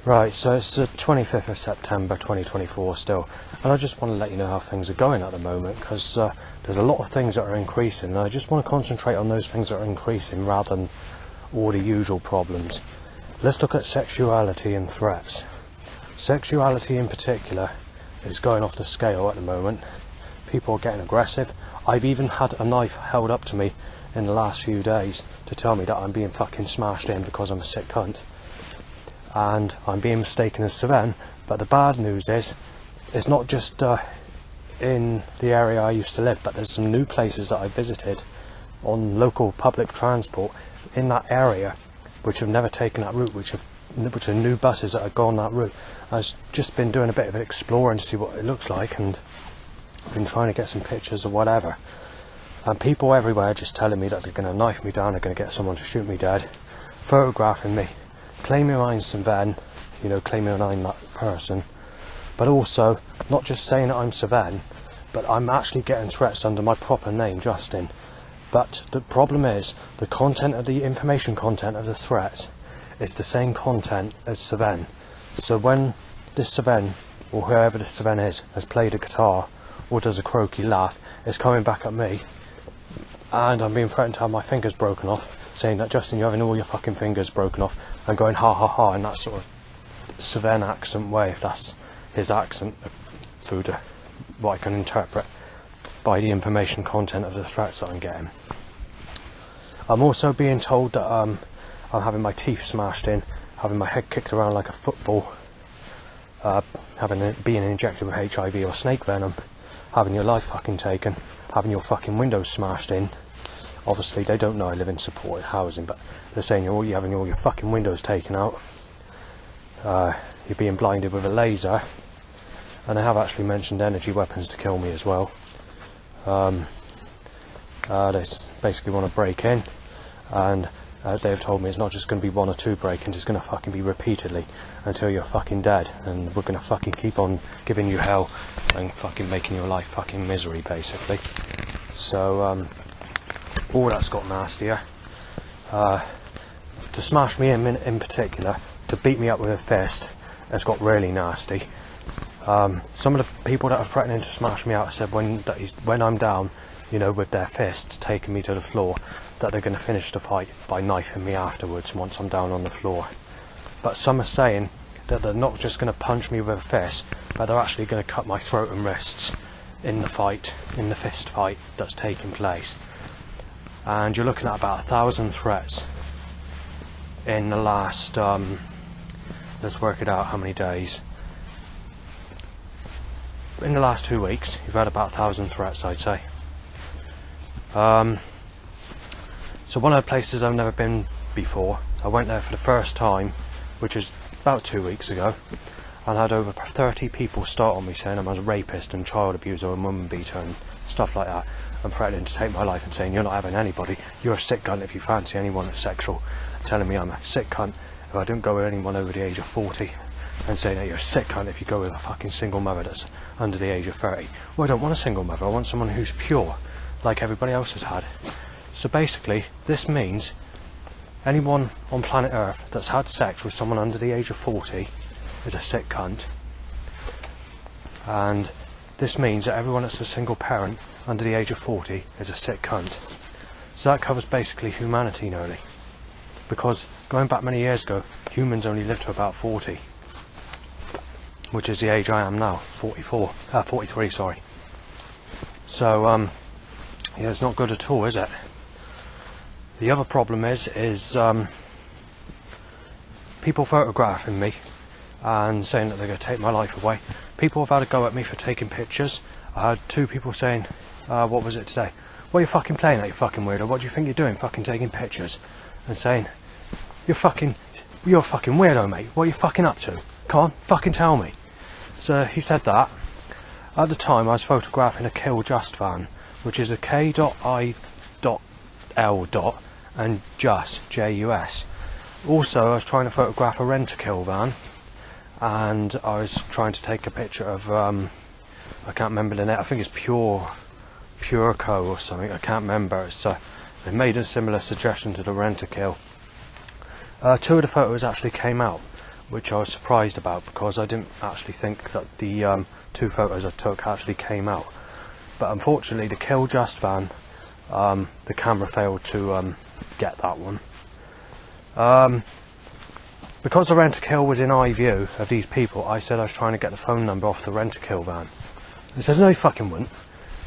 Right, so it's the 25th of September 2024 still, and I just want to let you know how things are going at the moment, because there's a lot of things that are increasing, and I just want to concentrate on those things that are increasing rather than all the usual problems. Let's look at sexuality and threats. Sexuality in particular is going off the scale at the moment. People are getting aggressive. I've even had a knife held up to me in the last few days to tell me that I'm being fucking smashed in because I'm a sick cunt. And I'm being mistaken as Sven, but the bad news is, it's not just in the area I used to live, but there's some new places that I visited on local public transport in that area which have never taken that route, which are new buses that have gone that route. I've just been doing a bit of exploring to see what it looks like, and been trying to get some pictures or whatever. And people everywhere are just telling me that they're going to knife me down, they're going to get someone to shoot me dead, photographing me, claiming I'm Sven, claiming I'm that person, but also not just saying that I'm Sven, but I'm actually getting threats under my proper name, Justin. But the problem is, the content of the information content of the threats is the same content as Sven. So when this Sven, or whoever this Sven is, has played a guitar or does a croaky laugh, it's coming back at me, and I'm being threatened to have my fingers broken off, saying that, Justin, you're having all your fucking fingers broken off, and going ha ha ha in that sort of Sven accent way, if that's his accent, through to what I can interpret by the information content of the threats that I'm getting. I'm also being told that I'm having my teeth smashed in, having my head kicked around like a football, being injected with HIV or snake venom, having your life fucking taken, having your fucking windows smashed in. Obviously they don't know I live in supported housing, but they're saying you're having all your fucking windows taken out, you're being blinded with a laser, and they have actually mentioned energy weapons to kill me as well. They basically want to break in, and they've told me it's not just going to be one or two break-ins, it's going to fucking be repeatedly until you're fucking dead, and we're going to fucking keep on giving you hell and fucking making your life fucking misery, basically. So all that's got nastier. To smash me in particular, to beat me up with a fist, has got really nasty. Some of the people that are threatening to smash me out said when I'm down, with their fists taking me to the floor, that they're going to finish the fight by knifing me afterwards once I'm down on the floor. But some are saying that they're not just going to punch me with a fist, but they're actually going to cut my throat and wrists in the fist fight that's taking place. And you're looking at about 1,000 threats in the last, let's work it out how many days. In the last 2 weeks, you've had about 1,000 threats, I'd say. So one of the places I've never been before, I went there for the first time, which is about 2 weeks ago, and had over 30 people start on me saying I'm a rapist and child abuser and woman beater and stuff like that, and threatening to take my life and saying, you're not having anybody, you're a sick cunt if you fancy anyone that's sexual, telling me I'm a sick cunt if I don't go with anyone over the age of 40, and saying that you're a sick cunt if you go with a fucking single mother that's under the age of 30. Well, I don't want a single mother, I want someone who's pure, like everybody else has had. So basically, this means anyone on planet Earth that's had sex with someone under the age of 40 is a sick cunt. And this means that everyone that's a single parent under the age of 40 is a sick cunt. So that covers basically humanity nearly. Because going back many years ago, humans only lived to about 40. Which is the age I am now, 43, sorry. So, yeah, it's not good at all, is it? The other problem is people photographing me and saying that they're going to take my life away. People have had a go at me for taking pictures. I had 2 people saying, what was it today? What are you fucking playing at, you fucking weirdo? What do you think you're doing, fucking taking pictures? And saying, you're a fucking weirdo, mate. What are you fucking up to? Come on, fucking tell me. So he said that. At the time I was photographing a Kill Just van, which is a K.I.L. and Just, J-U-S. Also I was trying to photograph a Rent-A-Kill van, and I was trying to take a picture of, I can't remember the name, I think it's Pureco or something, I can't remember. It's, they made a similar suggestion to the Rent-A-Kill. 2 of the photos actually came out. which I was surprised about because I didn't actually think that the 2 photos I took actually came out. But unfortunately the Kill Just van, the camera failed to get that one. Because the Rent-A-Kill was in eye view of these people, I said I was trying to get the phone number off the Rent-A-Kill van. He says, no you fucking wouldn't.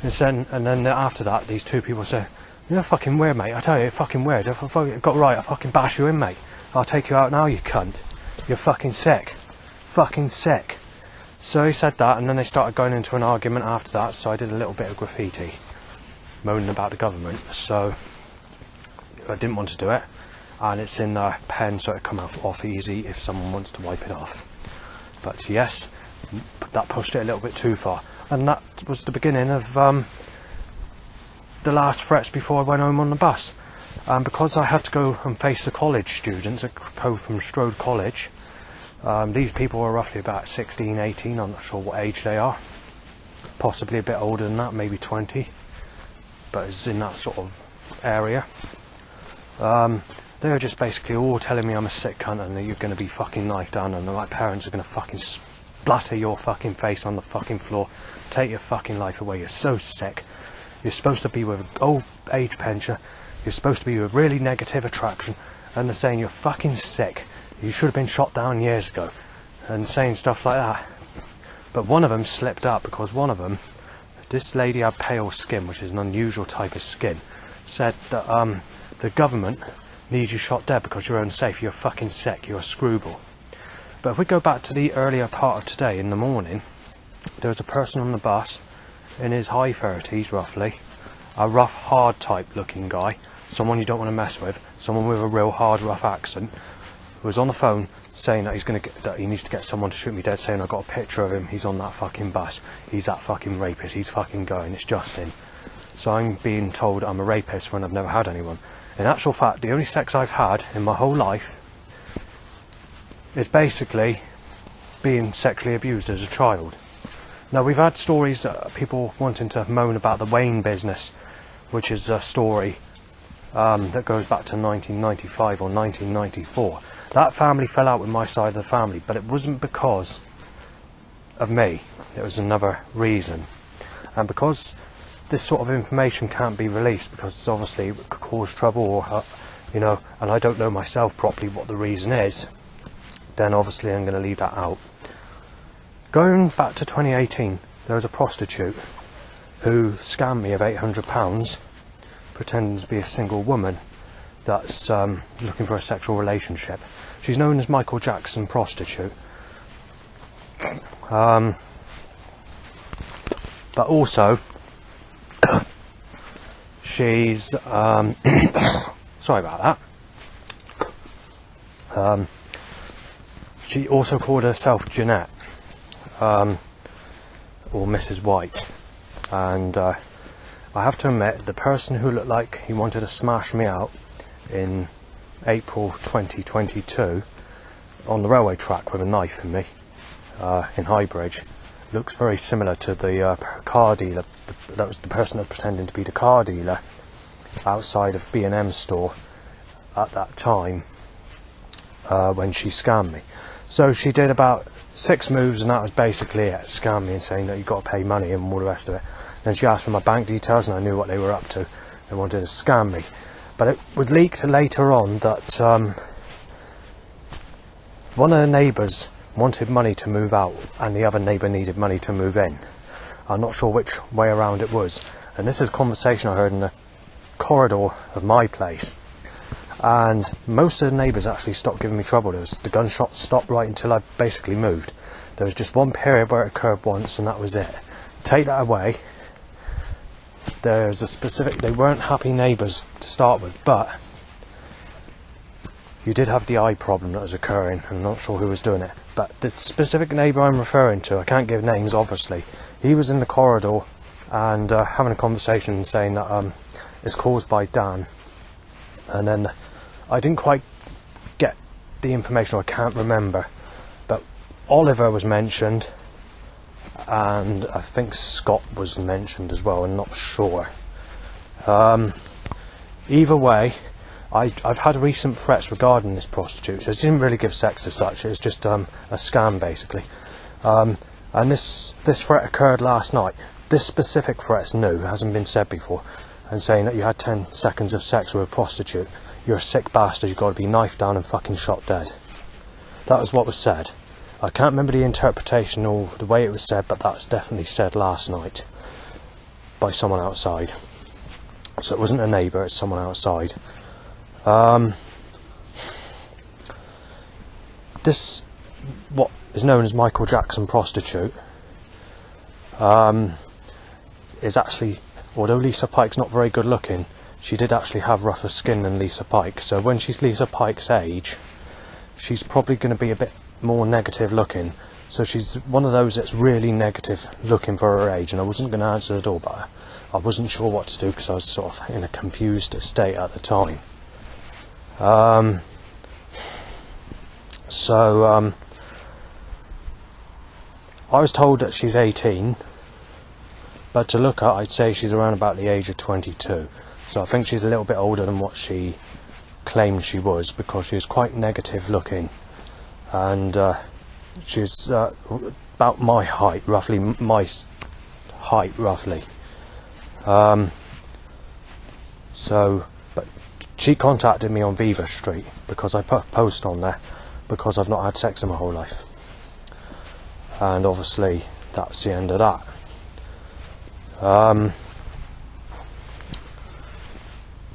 And then after that, these 2 people say, you're fucking weird, mate. I tell you, you're fucking weird. If I got right, I'll fucking bash you in, mate. I'll take you out now, you cunt. You're fucking sick. Fucking sick. So he said that, and then they started going into an argument after that, so I did a little bit of graffiti, moaning about the government. So I didn't want to do it, and it's in the pen, so it'll come off easy if someone wants to wipe it off. But yes, that pushed it a little bit too far. And that was the beginning of the last threats before I went home on the bus. Because I had to go and face the college students at Cotham Strode College, these people were roughly about 16, 18, I'm not sure what age they are. Possibly a bit older than that, maybe 20. But it's in that sort of area. They were just basically all telling me I'm a sick cunt and that you're going to be fucking knifed down and that my parents are going to fucking splatter your fucking face on the fucking floor, take your fucking life away. You're so sick. You're supposed to be with an old age pensioner. You're supposed to be with really negative attraction, and they're saying you're fucking sick. You should have been shot down years ago, and saying stuff like that. But one of them slipped up because one of them, this lady had pale skin, which is an unusual type of skin, said that the government needs you shot dead because you're unsafe. You're fucking sick. You're a screwball. But if we go back to the earlier part of today in the morning, there was a person on the bus in his high 30s roughly, a rough, hard type looking guy, someone you don't want to mess with, someone with a real hard, rough accent, who was on the phone saying that that he needs to get someone to shoot me dead, saying I've got a picture of him, he's on that fucking bus, he's that fucking rapist, he's fucking going, it's Justin. So I'm being told I'm a rapist when I've never had anyone. In actual fact, the only sex I've had in my whole life is basically being sexually abused as a child. Now, we've had stories of people wanting to moan about the Wayne business, which is a story that goes back to 1995 or 1994. That family fell out with my side of the family, but it wasn't because of me. It was another reason. And because this sort of information can't be released, because obviously it could cause trouble, or you know, and I don't know myself properly what the reason is, then obviously I'm going to leave that out. Going back to 2018, there was a prostitute who scammed me of £800, pretending to be a single woman that's looking for a sexual relationship. She's known as Michael Jackson Prostitute. But also, she's sorry about that. She also called herself Jeanette, or Mrs. White, and I have to admit, the person who looked like he wanted to smash me out in April 2022 on the railway track with a knife in me in Highbridge looks very similar to the car dealer. That was the person that was pretending to be the car dealer outside of B&M's store at that time when she scammed me. So she did about 6 moves, and that was basically it. Scammed me and saying that you've got to pay money and all the rest of it. Then she asked for my bank details, and I knew what they were up to. They wanted to scam me. But it was leaked later on that one of the neighbours wanted money to move out, and the other neighbour needed money to move in. I'm not sure which way around it was. And this is a conversation I heard in the corridor of my place. And most of the neighbours actually stopped giving me trouble. The gunshots stopped right until I basically moved. There was just one period where it occurred once, and that was it. Take that away, there's a specific... They weren't happy neighbours to start with, but you did have the eye problem that was occurring. I'm not sure who was doing it, but the specific neighbour I'm referring to, I can't give names obviously, he was in the corridor and having a conversation saying that it's caused by Dan. And then I didn't quite get the information, or I can't remember, but Oliver was mentioned, and I think Scott was mentioned as well. I'm not sure. Either way, I've had recent threats regarding this prostitute. She didn't really give sex as such, it was just a scam basically. And this threat occurred last night. This specific threat's new, it hasn't been said before, and saying that you had 10 seconds of sex with a prostitute. You're a sick bastard, you've got to be knifed down and fucking shot dead. That was what was said. I can't remember the interpretation or the way it was said, but that was definitely said last night by someone outside. So it wasn't a neighbour, it's someone outside. This, what is known as Michael Jackson prostitute, is actually, although Lisa Pike's not very good looking, she did actually have rougher skin than Lisa Pike. So when she's Lisa Pike's age, she's probably going to be a bit more negative looking. So she's one of those that's really negative looking for her age. And I wasn't going to answer the door, but I wasn't sure what to do because I was sort of in a confused state at the time. I was told that she's 18, but to look at, I'd say she's around about the age of 22. So I think she's a little bit older than what she claimed she was, because she was quite negative looking, and she's about my height, roughly. But she contacted me on Viva Street because I put a post on there because I've not had sex in my whole life, and obviously that's the end of that.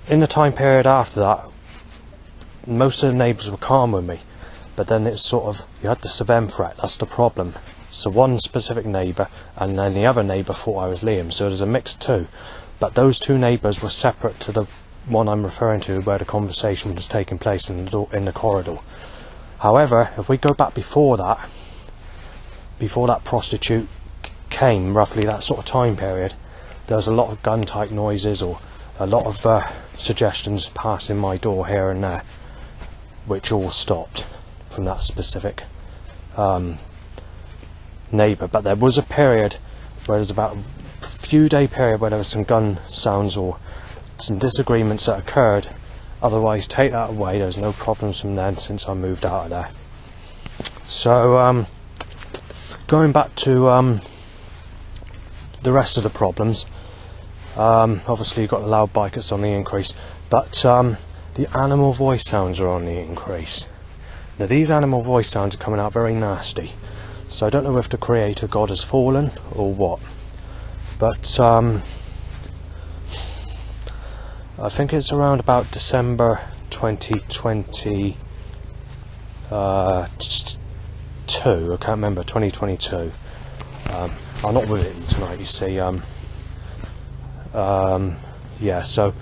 In the time period after that, most of the neighbours were calm with me, but then it's sort of, you had the severe threat, that's the problem. So one specific neighbour, and then the other neighbour thought I was Liam, so there's a mix two. But those two neighbours were separate to the one I'm referring to, where the conversation was taking place in the corridor. However, if we go back before that prostitute came, roughly that sort of time period, there was a lot of gun type noises, or a lot of suggestions passing my door here and there, which all stopped from that specific neighbour. But there was a period where there's about a few day period where there was some gun sounds or some disagreements that occurred. Otherwise, take that away, there's no problems from then since I moved out of there. So going back to the rest of the problems, obviously you've got the loud bike that's on the increase, but the animal voice sounds are on the increase. Now these animal voice sounds are coming out very nasty, so I don't know if the creator god has fallen or what, but I think it's around about December 2022, I can't remember, 2022. I'm not with it tonight, you see. Yeah, so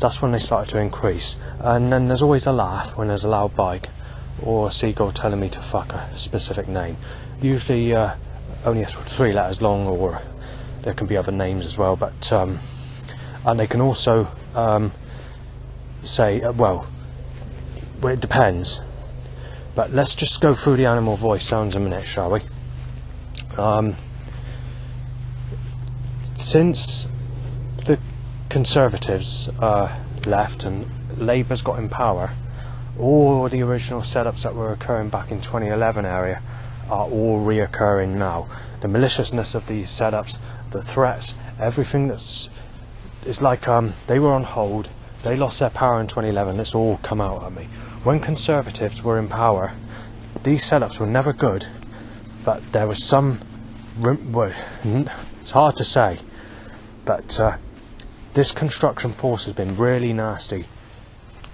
that's when they started to increase. And then there's always a laugh when there's a loud bike, or a seagull telling me to fuck a specific name. Usually only 3 letters long, or there can be other names as well. But and they can also say, well, it depends. But let's just go through the animal voice sounds a minute, shall we? Since the Conservatives left and Labour's got in power, all the original setups that were occurring back in 2011 area are all reoccurring now. The maliciousness of these setups, the threats, everything it's like they were on hold, they lost their power in 2011, it's all come out at me. When Conservatives were in power, these setups were never good, but there was some, well, it's hard to say, but this construction force has been really nasty.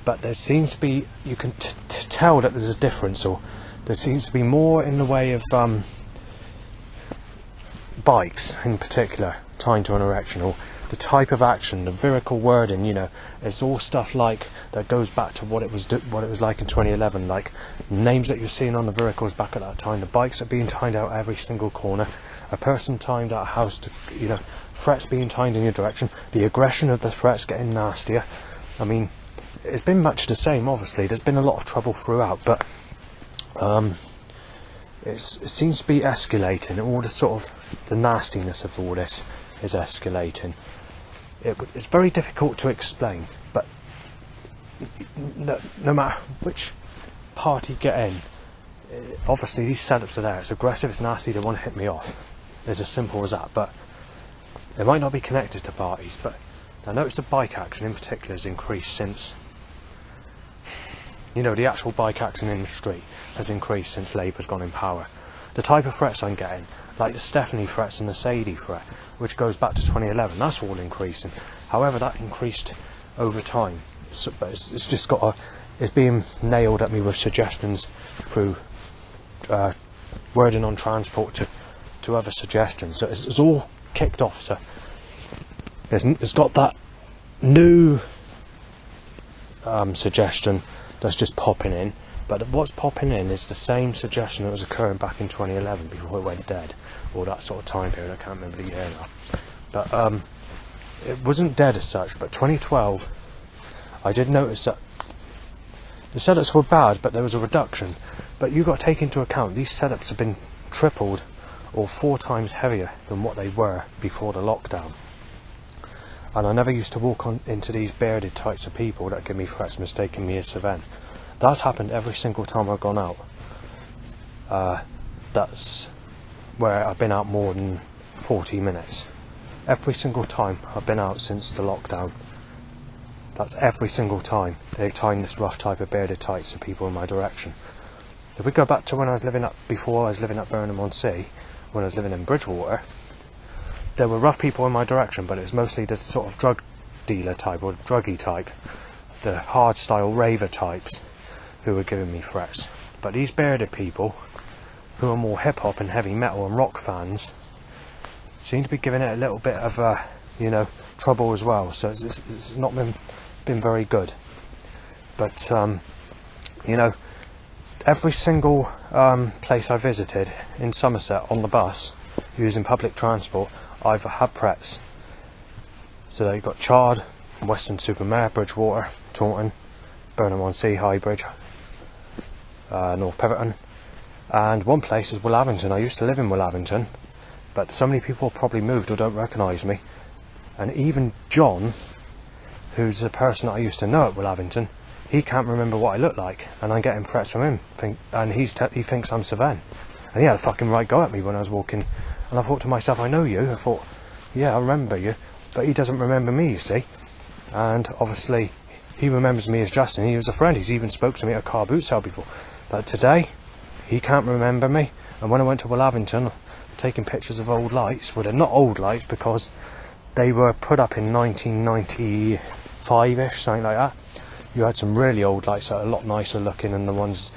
But there seems to be, you can tell that there's a difference, or there seems to be more in the way of bikes in particular, tying to an erection, or the type of action, the lyrical wording, you know, it's all stuff like that goes back to what it was like in 2011, like names that you're seeing on the vehicles back at that time, the bikes are being timed out every single corner, a person timed out a house to, you know, threats being timed in your direction, the aggression of the threats getting nastier. I mean, it's been much the same, obviously, there's been a lot of trouble throughout, but it seems to be escalating, all the sort of, the nastiness of all this is escalating. It's very difficult to explain, but no matter which party you get in, obviously these setups are there. It's aggressive, it's nasty, they want to hit me off. It's as simple as that. But it might not be connected to parties, but I noticed the bike action in particular has increased since, you know, the actual bike action in the street has increased since Labour's gone in power. The type of threats I'm getting, like the Stephanie threats and the Sadie threat, which goes back to 2011, that's all increasing. However, that increased over time. It's just got it's being nailed at me with suggestions through wording on transport to other suggestions. So it's all kicked off. So it's got that new suggestion that's just popping in, but what's popping in is the same suggestion that was occurring back in 2011 before it went dead, or that sort of time period. I can't remember the year now, but it wasn't dead as such. But 2012, I did notice that the setups were bad, but there was a reduction. But you've got to take into account these setups have been tripled or 4 times heavier than what they were before the lockdown. And I never used to walk into these bearded types of people that give me threats mistaking me as Savan. That's happened every single time I've gone out. That's where I've been out more than 40 minutes. Every single time I've been out since the lockdown. That's every single time they've timed this rough type of bearded types of people in my direction. If we go back to when I was living up, before I was living at Burnham-on-Sea, when I was living in Bridgewater, there were rough people in my direction, but it was mostly the sort of drug dealer type or druggy type, the hard style raver types who were giving me threats. But these bearded people, who are more hip hop and heavy metal and rock fans, seem to be giving it a little bit of trouble as well. So it's not been very good. But every single place I visited in Somerset on the bus using public transport, I've had threats. So you've got Chard, Weston-super-Mare, Bridgewater, Taunton, Burnham-on-Sea, Highbridge, North Peverton, and one place is Willavington. I used to live in Willavington, but so many people probably moved or don't recognise me. And even John, who's a person that I used to know at Willavington, he can't remember what I look like, and I'm getting threats from him, and he thinks I'm Savan. And he had a fucking right go at me when I was walking, and I thought to myself, I know you. I thought, yeah, I remember you, but he doesn't remember me, you see. And obviously, he remembers me as Justin. He was a friend. He's even spoke to me at a car boot sale before. But today, he can't remember me. And when I went to Willavington, taking pictures of old lights, well, they're not old lights because they were put up in 1995-ish, something like that. You had some really old lights that are a lot nicer looking than the ones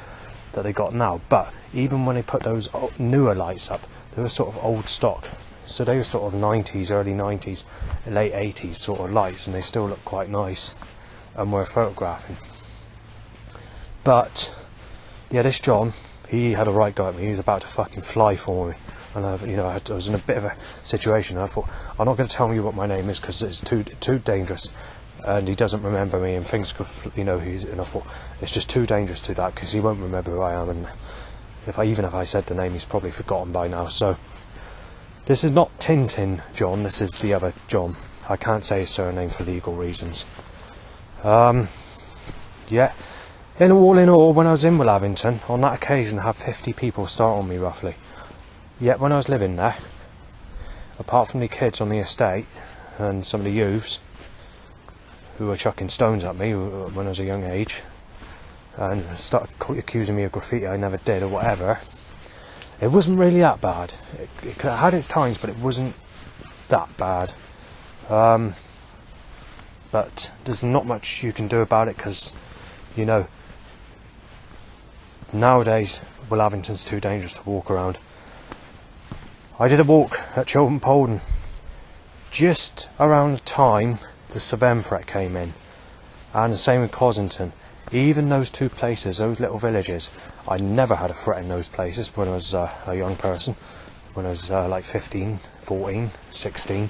that they got now. But even when they put those newer lights up, they were sort of old stock. So they were sort of 90s, early 90s, late 80s sort of lights, and they still look quite nice and were photographing. But yeah, this John, he had a right go at me. He was about to fucking fly for me, and I was in a bit of a situation. I thought, I'm not going to tell you what my name is because it's too dangerous, and he doesn't remember me, and things could, and I thought it's just too dangerous to that because he won't remember who I am, and even if I said the name, he's probably forgotten by now. So this is not Tintin John. This is the other John. I can't say his surname for legal reasons. Yeah. In all, when I was in Willavington, on that occasion I had 50 people start on me roughly. Yet when I was living there, apart from the kids on the estate and some of the youths who were chucking stones at me when I was a young age and started accusing me of graffiti I never did or whatever, it wasn't really that bad. It had its times, but it wasn't that bad. But there's not much you can do about it because, nowadays Willavington's too dangerous to walk around. I did a walk at Chiltern Polden just around the time the Savan threat came in, and the same with Cossington. Even those two places, those little villages, I never had a threat in those places when I was a young person, when I was like 15, 14, 16,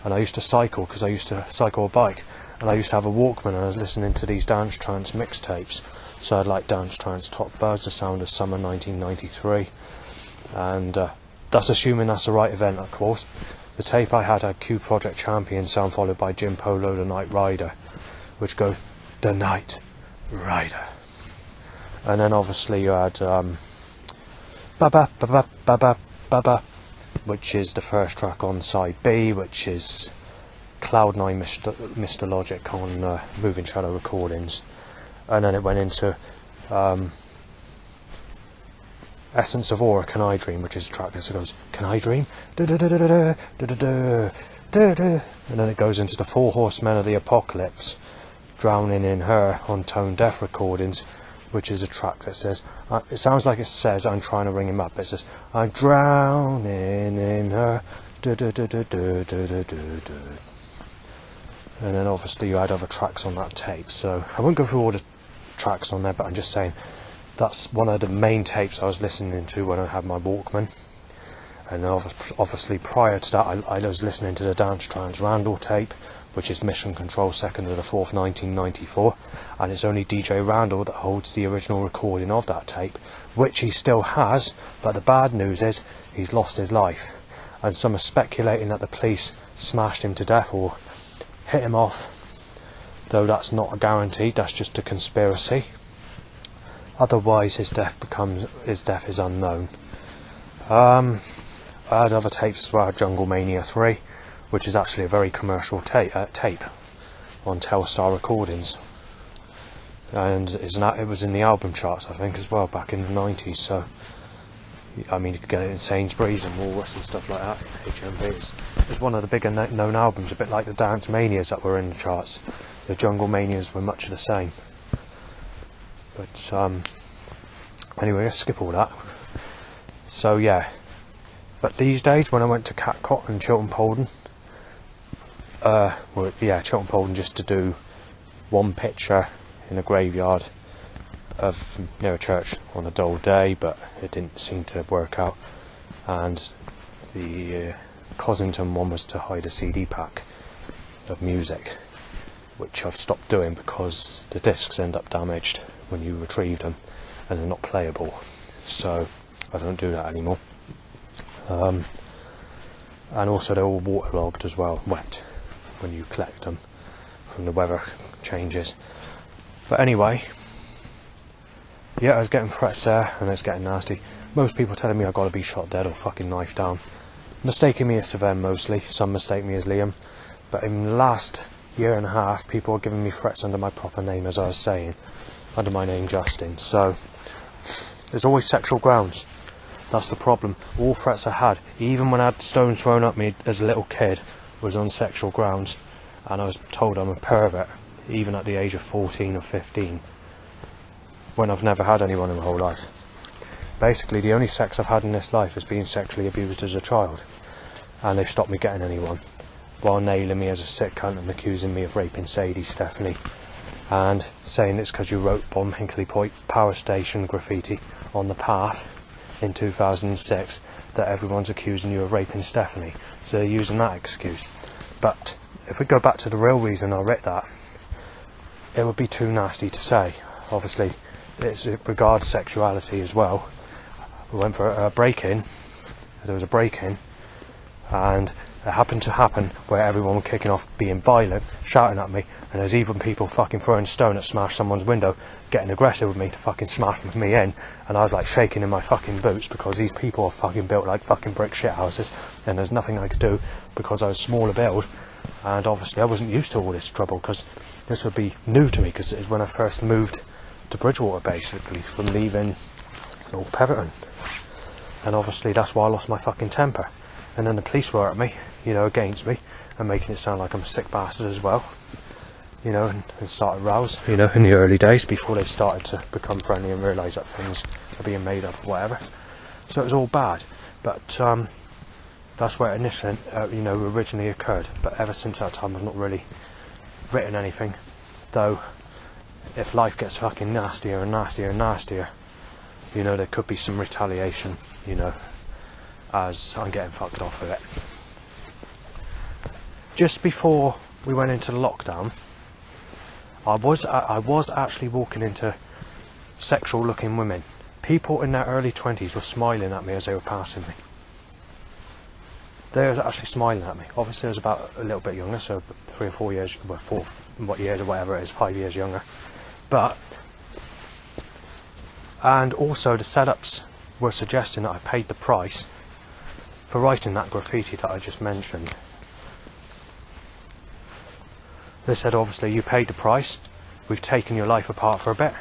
and I used to cycle because I used to cycle a bike, and I used to have a Walkman and I was listening to these Dance Trance mixtapes. So I'd like Dance Trance Top Buzz, The Sound of Summer 1993, and that's assuming that's the right event, of course. The tape I had Q Project Champion sound, followed by Jim Polo, The Night Rider, which goes the Night Rider. And then obviously you had Ba-ba, ba-ba, ba-ba, ba-ba, which is the first track on side B, which is Cloud9 Mr. Logic on Moving Shadow Recordings. And then it went into Essence of Aura, Can I Dream, which is a track that goes, Can I Dream? Da-da-da-da-da-da-da-da-da. And then it goes into the Four Horsemen of the Apocalypse, Drowning in Her on Tone Deaf Recordings, which is a track that says, it sounds like it says I'm trying to ring him up, it says, I'm drowning in her, da-da-da-da-da-da-da-da. And then obviously you had other tracks on that tape, so I won't go through all the tracks on there, but I'm just saying that's one of the main tapes I was listening to when I had my Walkman. And then obviously prior to that I was listening to the Dance Trance Randall tape, which is Mission Control 2nd of the 4th 1994, and it's only DJ Randall that holds the original recording of that tape, which he still has, but the bad news is he's lost his life, and some are speculating that the police smashed him to death or hit him off, though that's not a guarantee, that's just a conspiracy. Otherwise his death is unknown. I had other tapes as well, Jungle Mania 3, which is actually a very commercial tape on Telstar Recordings, and it was in the album charts I think as well back in the 90s, so I mean you could get it in Sainsbury's and Woolworths and stuff like that. HMV is one of the bigger known albums, a bit like the Dance Manias that were in the charts. The Jungle Manias were much of the same, but anyway, let's skip all that. So yeah, but these days when I went to Catcott and Chiltern Polden, Chiltern Polden, just to do one picture in a graveyard of near a church on a dull day, but it didn't seem to work out, and the Cossington one was to hide a CD pack of music, which I've stopped doing because the discs end up damaged when you retrieve them and they're not playable, so I don't do that anymore. And also they're all waterlogged as well, wet, when you collect them from the weather changes. But anyway, yeah, I was getting threats there and it's getting nasty. Most people telling me I've got to be shot dead or fucking knifed down, mistaking me as Sven mostly, some mistake me as Liam, but in the last year and a half people are giving me threats under my proper name, as I was saying, under my name Justin. So there's always sexual grounds. That's the problem. All threats I had, even when I had stones thrown at me as a little kid, was on sexual grounds, and I was told I'm a pervert even at the age of 14 or 15, when I've never had anyone in my whole life. Basically the only sex I've had in this life is being sexually abused as a child, and they've stopped me getting anyone, while nailing me as a sick cunt and accusing me of raping Sadie Stephanie, and saying it's because you wrote Bomb Hinkley Point Power Station graffiti on the path in 2006 that everyone's accusing you of raping Stephanie, so they're using that excuse. But if we go back to the real reason I wrote that, it would be too nasty to say. Obviously it regards sexuality as well. We went for a break-in, there was a break-in, and it happened to happen where everyone was kicking off, being violent, shouting at me, and there's even people fucking throwing stone at smash someone's window, getting aggressive with me to fucking smash me in, and I was like shaking in my fucking boots because these people are fucking built like fucking brick shit houses, and there's nothing I could do because I was smaller build, and obviously I wasn't used to all this trouble because this would be new to me, because it was when I first moved to Bridgewater basically from leaving North Pemberton, and obviously that's why I lost my fucking temper. And then the police were at me, against me, and making it sound like I'm a sick bastard as well, and started rows, in the early days before they started to become friendly and realise that things are being made up or whatever. So it was all bad, but that's where it initially, originally occurred. But ever since that time, I've not really written anything, though. If life gets fucking nastier and nastier and nastier, there could be some retaliation, as I'm getting fucked off with it. Just before we went into the lockdown, I was actually walking into sexual looking women. People in their early 20s were smiling at me as they were passing me. they were actually smiling at me. Obviously I was about a little bit younger, so 3 or 4 years, well 4 what years or whatever it is, 5 years younger. And also the setups were suggesting that I paid the price for writing that graffiti that I just mentioned. They said, obviously you paid the price, we've taken your life apart for a bit,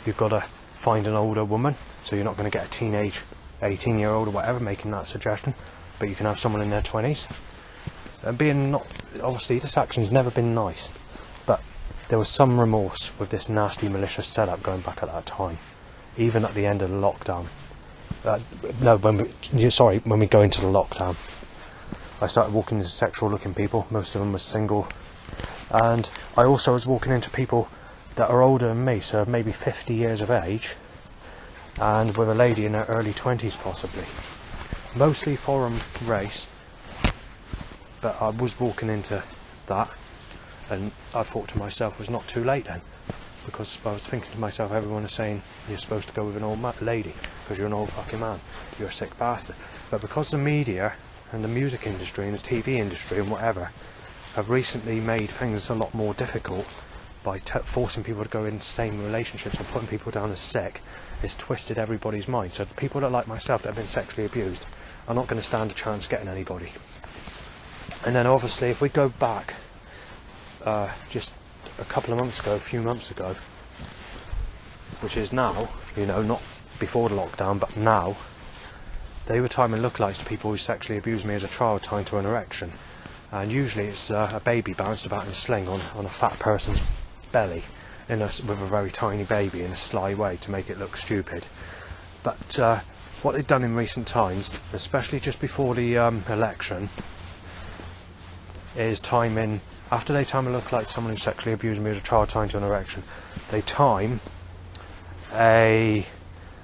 you've got to find an older woman, so you're not going to get a teenage 18-year-old or whatever making that suggestion, but you can have someone in their 20s. And being not, obviously this action's never been nice, but there was some remorse with this nasty malicious setup going back at that time, even at the end of the lockdown. When we go into the lockdown, I started walking into sexual looking people, most of them were single, and I also was walking into people that are older than me, so maybe 50 years of age, and with a lady in her early 20s possibly, mostly foreign race, but I was walking into that, and I thought to myself, it was not too late then, because I was thinking to myself, everyone is saying you're supposed to go with an old lady because you're an old fucking man, you're a sick bastard. But because the media and the music industry and the TV industry and whatever have recently made things a lot more difficult by forcing people to go in same relationships and putting people down as sick, it's twisted everybody's mind. So people that like myself that have been sexually abused are not going to stand a chance getting anybody. And then obviously if we go back just a couple of months ago, a few months ago, which is now, you know, not before the lockdown, but now, they were timing lookalikes to people who sexually abused me as a child tied to an erection. And usually it's a baby bounced about in a sling on a fat person's belly with a very tiny baby in a sly way to make it look stupid. But what they've done in recent times, especially just before the election, is timing, after they time a lookalike to someone who sexually abused me as a child tied to an erection, they time a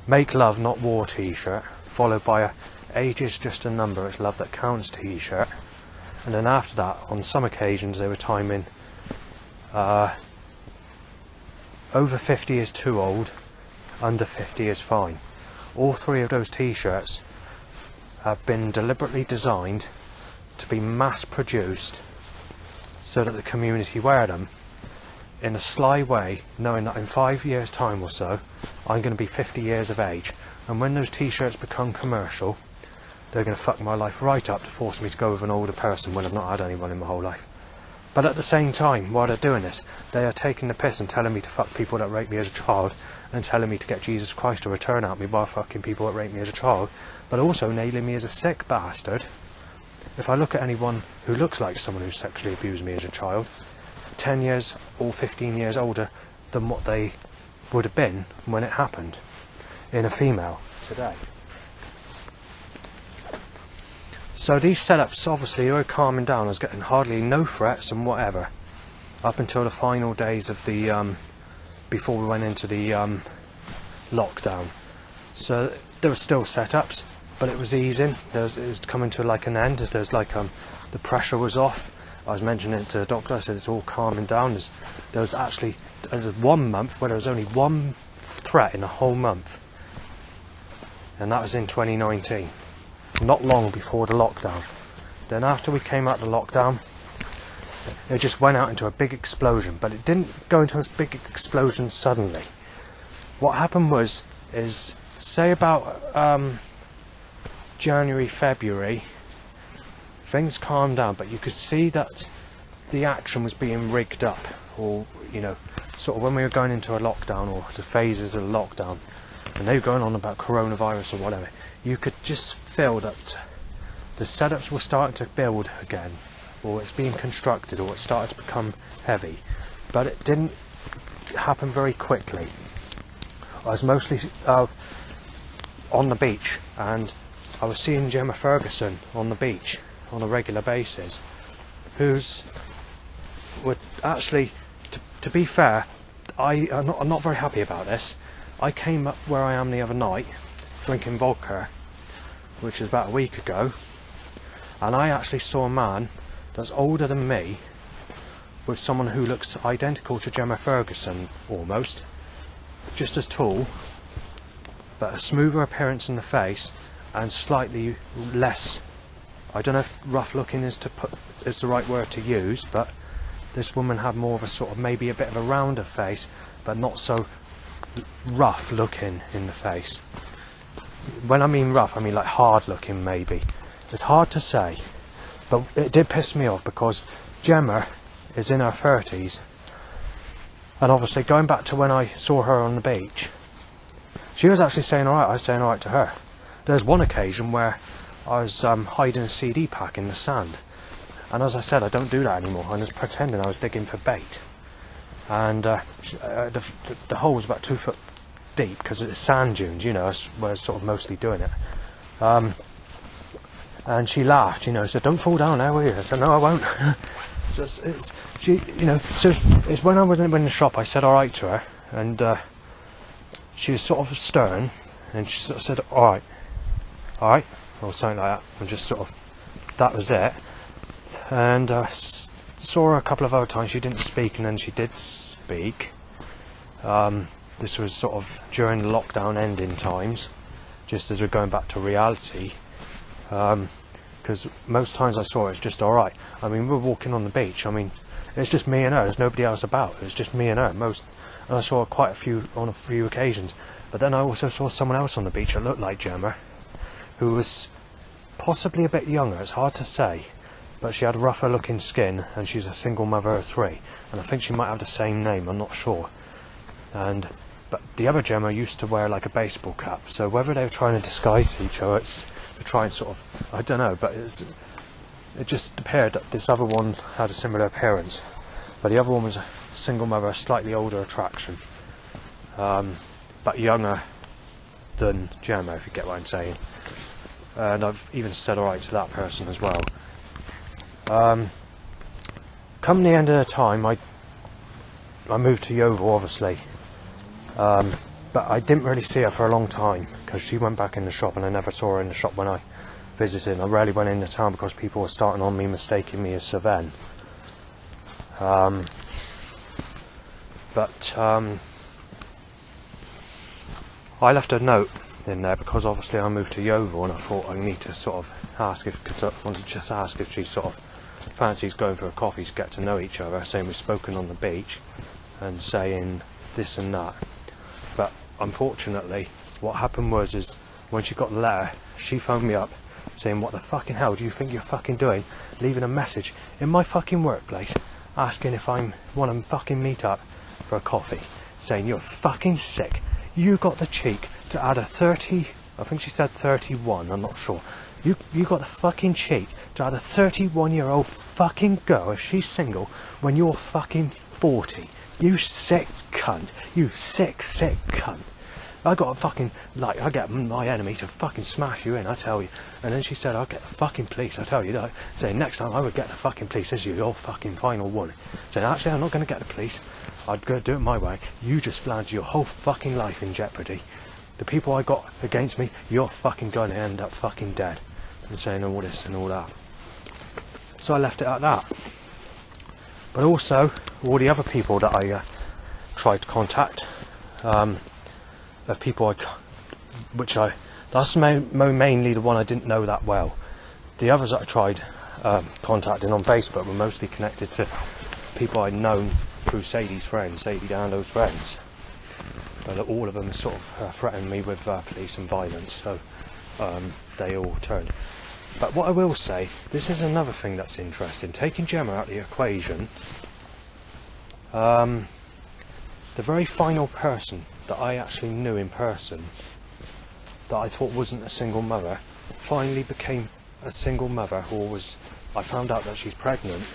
Make Love Not War t-shirt, followed by a Age is Just a Number, It's Love That Counts t-shirt, and then after that, on some occasions, they were timing over 50 is too old, under 50 is fine. All three of those t-shirts have been deliberately designed to be mass produced so that the community wear them in a sly way, knowing that in 5 years time or so I'm going to be 50 years of age, and when those t-shirts become commercial they're going to fuck my life right up to force me to go with an older person when I've not had anyone in my whole life. But at the same time, while they're doing this, they are taking the piss and telling me to fuck people that raped me as a child, and telling me to get Jesus Christ to return at me while fucking people that raped me as a child, but also nailing me as a sick bastard. If I look at anyone who looks like someone who sexually abused me as a child, 10 years or 15 years older than what they would have been when it happened, in a female today. So these setups obviously were calming down. I was getting hardly no threats and whatever, up until the final days of the, before we went into the lockdown. So there were still setups, but it was easing. It was coming to like an end. There's like the pressure was off. I was mentioning it to the doctor. I said it's all calming down. There was 1 month where there was only one threat in the whole month, and that was in 2019, not long before the lockdown. Then after we came out of the lockdown, it just went out into a big explosion, but it didn't go into a big explosion suddenly. What happened is say about January, February, things calmed down, but you could see that the action was being rigged up, or, you know, sort of when we were going into a lockdown, or the phases of the lockdown, and they were going on about coronavirus or whatever, you could just feel that the setups were starting to build again, or it's being constructed, or it started to become heavy, but it didn't happen very quickly. I was mostly on the beach, and I was seeing Gemma Ferguson on the beach on a regular basis, would actually, to be fair, I'm not very happy about this. I came up where I am the other night, drinking vodka, which was about a week ago, and I actually saw a man that's older than me with someone who looks identical to Gemma Ferguson, almost, just as tall, but a smoother appearance in the face and slightly less I don't know if rough looking is the right word to use, but this woman had more of a sort of, maybe a bit of a rounder face, but not so rough looking in the face. When I mean rough, I mean like hard looking maybe. It's hard to say, but it did piss me off because Gemma is in her 30s, and obviously going back to when I saw her on the beach, she was actually saying alright, I was saying alright to her. There's one occasion where I was hiding a CD pack in the sand, and as I said, I don't do that anymore. I was pretending I was digging for bait, and the hole was about 2 foot deep because it's sand dunes, you know, that's where I was sort of mostly doing it. And she laughed, you know, said, "Don't fall down there, will you?" I said, "No, I won't." So it's when I was in the shop, I said alright to her, and she was sort of stern, and she sort of said, alright, or something like that, and just sort of, that was it. And saw her a couple of other times. She didn't speak, and then she did speak. This was sort of during the lockdown ending times, just as we're going back to reality. Because most times I saw her, it's just alright. I mean, we're walking on the beach. I mean, it's just me and her. There's nobody else about. It's just me and her. And I saw her on a few occasions. But then I also saw someone else on the beach that looked like Gemma, who was possibly a bit younger. It's hard to say, but she had rougher looking skin, and she's a single mother of 3. And I think she might have the same name. I'm not sure. But the other Gemma used to wear like a baseball cap. So whether they were trying to disguise each other, it's to try and sort of, I don't know, but it just appeared that this other one had a similar appearance, but the other one was a single mother, a slightly older attraction, but younger than Gemma, if you get what I'm saying. And I've even said alright to that person as well. Come the end of the time, I moved to Yeovil, obviously, but I didn't really see her for a long time because she went back in the shop, and I never saw her in the shop when I visited. I rarely went into town because people were starting on me, mistaking me as Sir Ven. But I left a note in there because obviously I moved to Yeovil, and I thought I need to sort of ask I wanted to just ask if she sort of fancies going for a coffee to get to know each other, saying we've spoken on the beach and saying this and that. But unfortunately, what happened is when she got the letter, she phoned me up saying, "What the fucking hell do you think you're fucking doing? Leaving a message in my fucking workplace asking if I want to fucking meet up for a coffee, saying you're fucking sick. You got the cheek to add a 30, I think she said 31, I'm not sure. You got the fucking cheek to add a 31-year-old fucking girl, if she's single, when you're fucking 40. You sick cunt. You sick cunt. I got a fucking, like, I get my enemy to fucking smash you in, I tell you." And then she said, "I'll get the fucking police, I tell you." Like, saying, "Next time I would get the fucking police, this is your fucking final warning." Saying, "Actually, I'm not going to get the police. I'd go do it my way. You just flagged your whole fucking life in jeopardy. The people I got against me, you're fucking going to end up fucking dead." And saying all this and all that. So I left it at that. But also, all the other people that I tried to contact, the people that's mainly the one I didn't know that well. The others that I tried contacting on Facebook were mostly connected to people I'd known through Sadie's friends, Sadie Dando's friends. But all of them sort of threatened me with police and violence, so they all turned. But what I will say, this is another thing that's interesting. Taking Gemma out of the equation, the very final person that I actually knew in person, that I thought wasn't a single mother, finally became a single mother, or I found out that she's pregnant,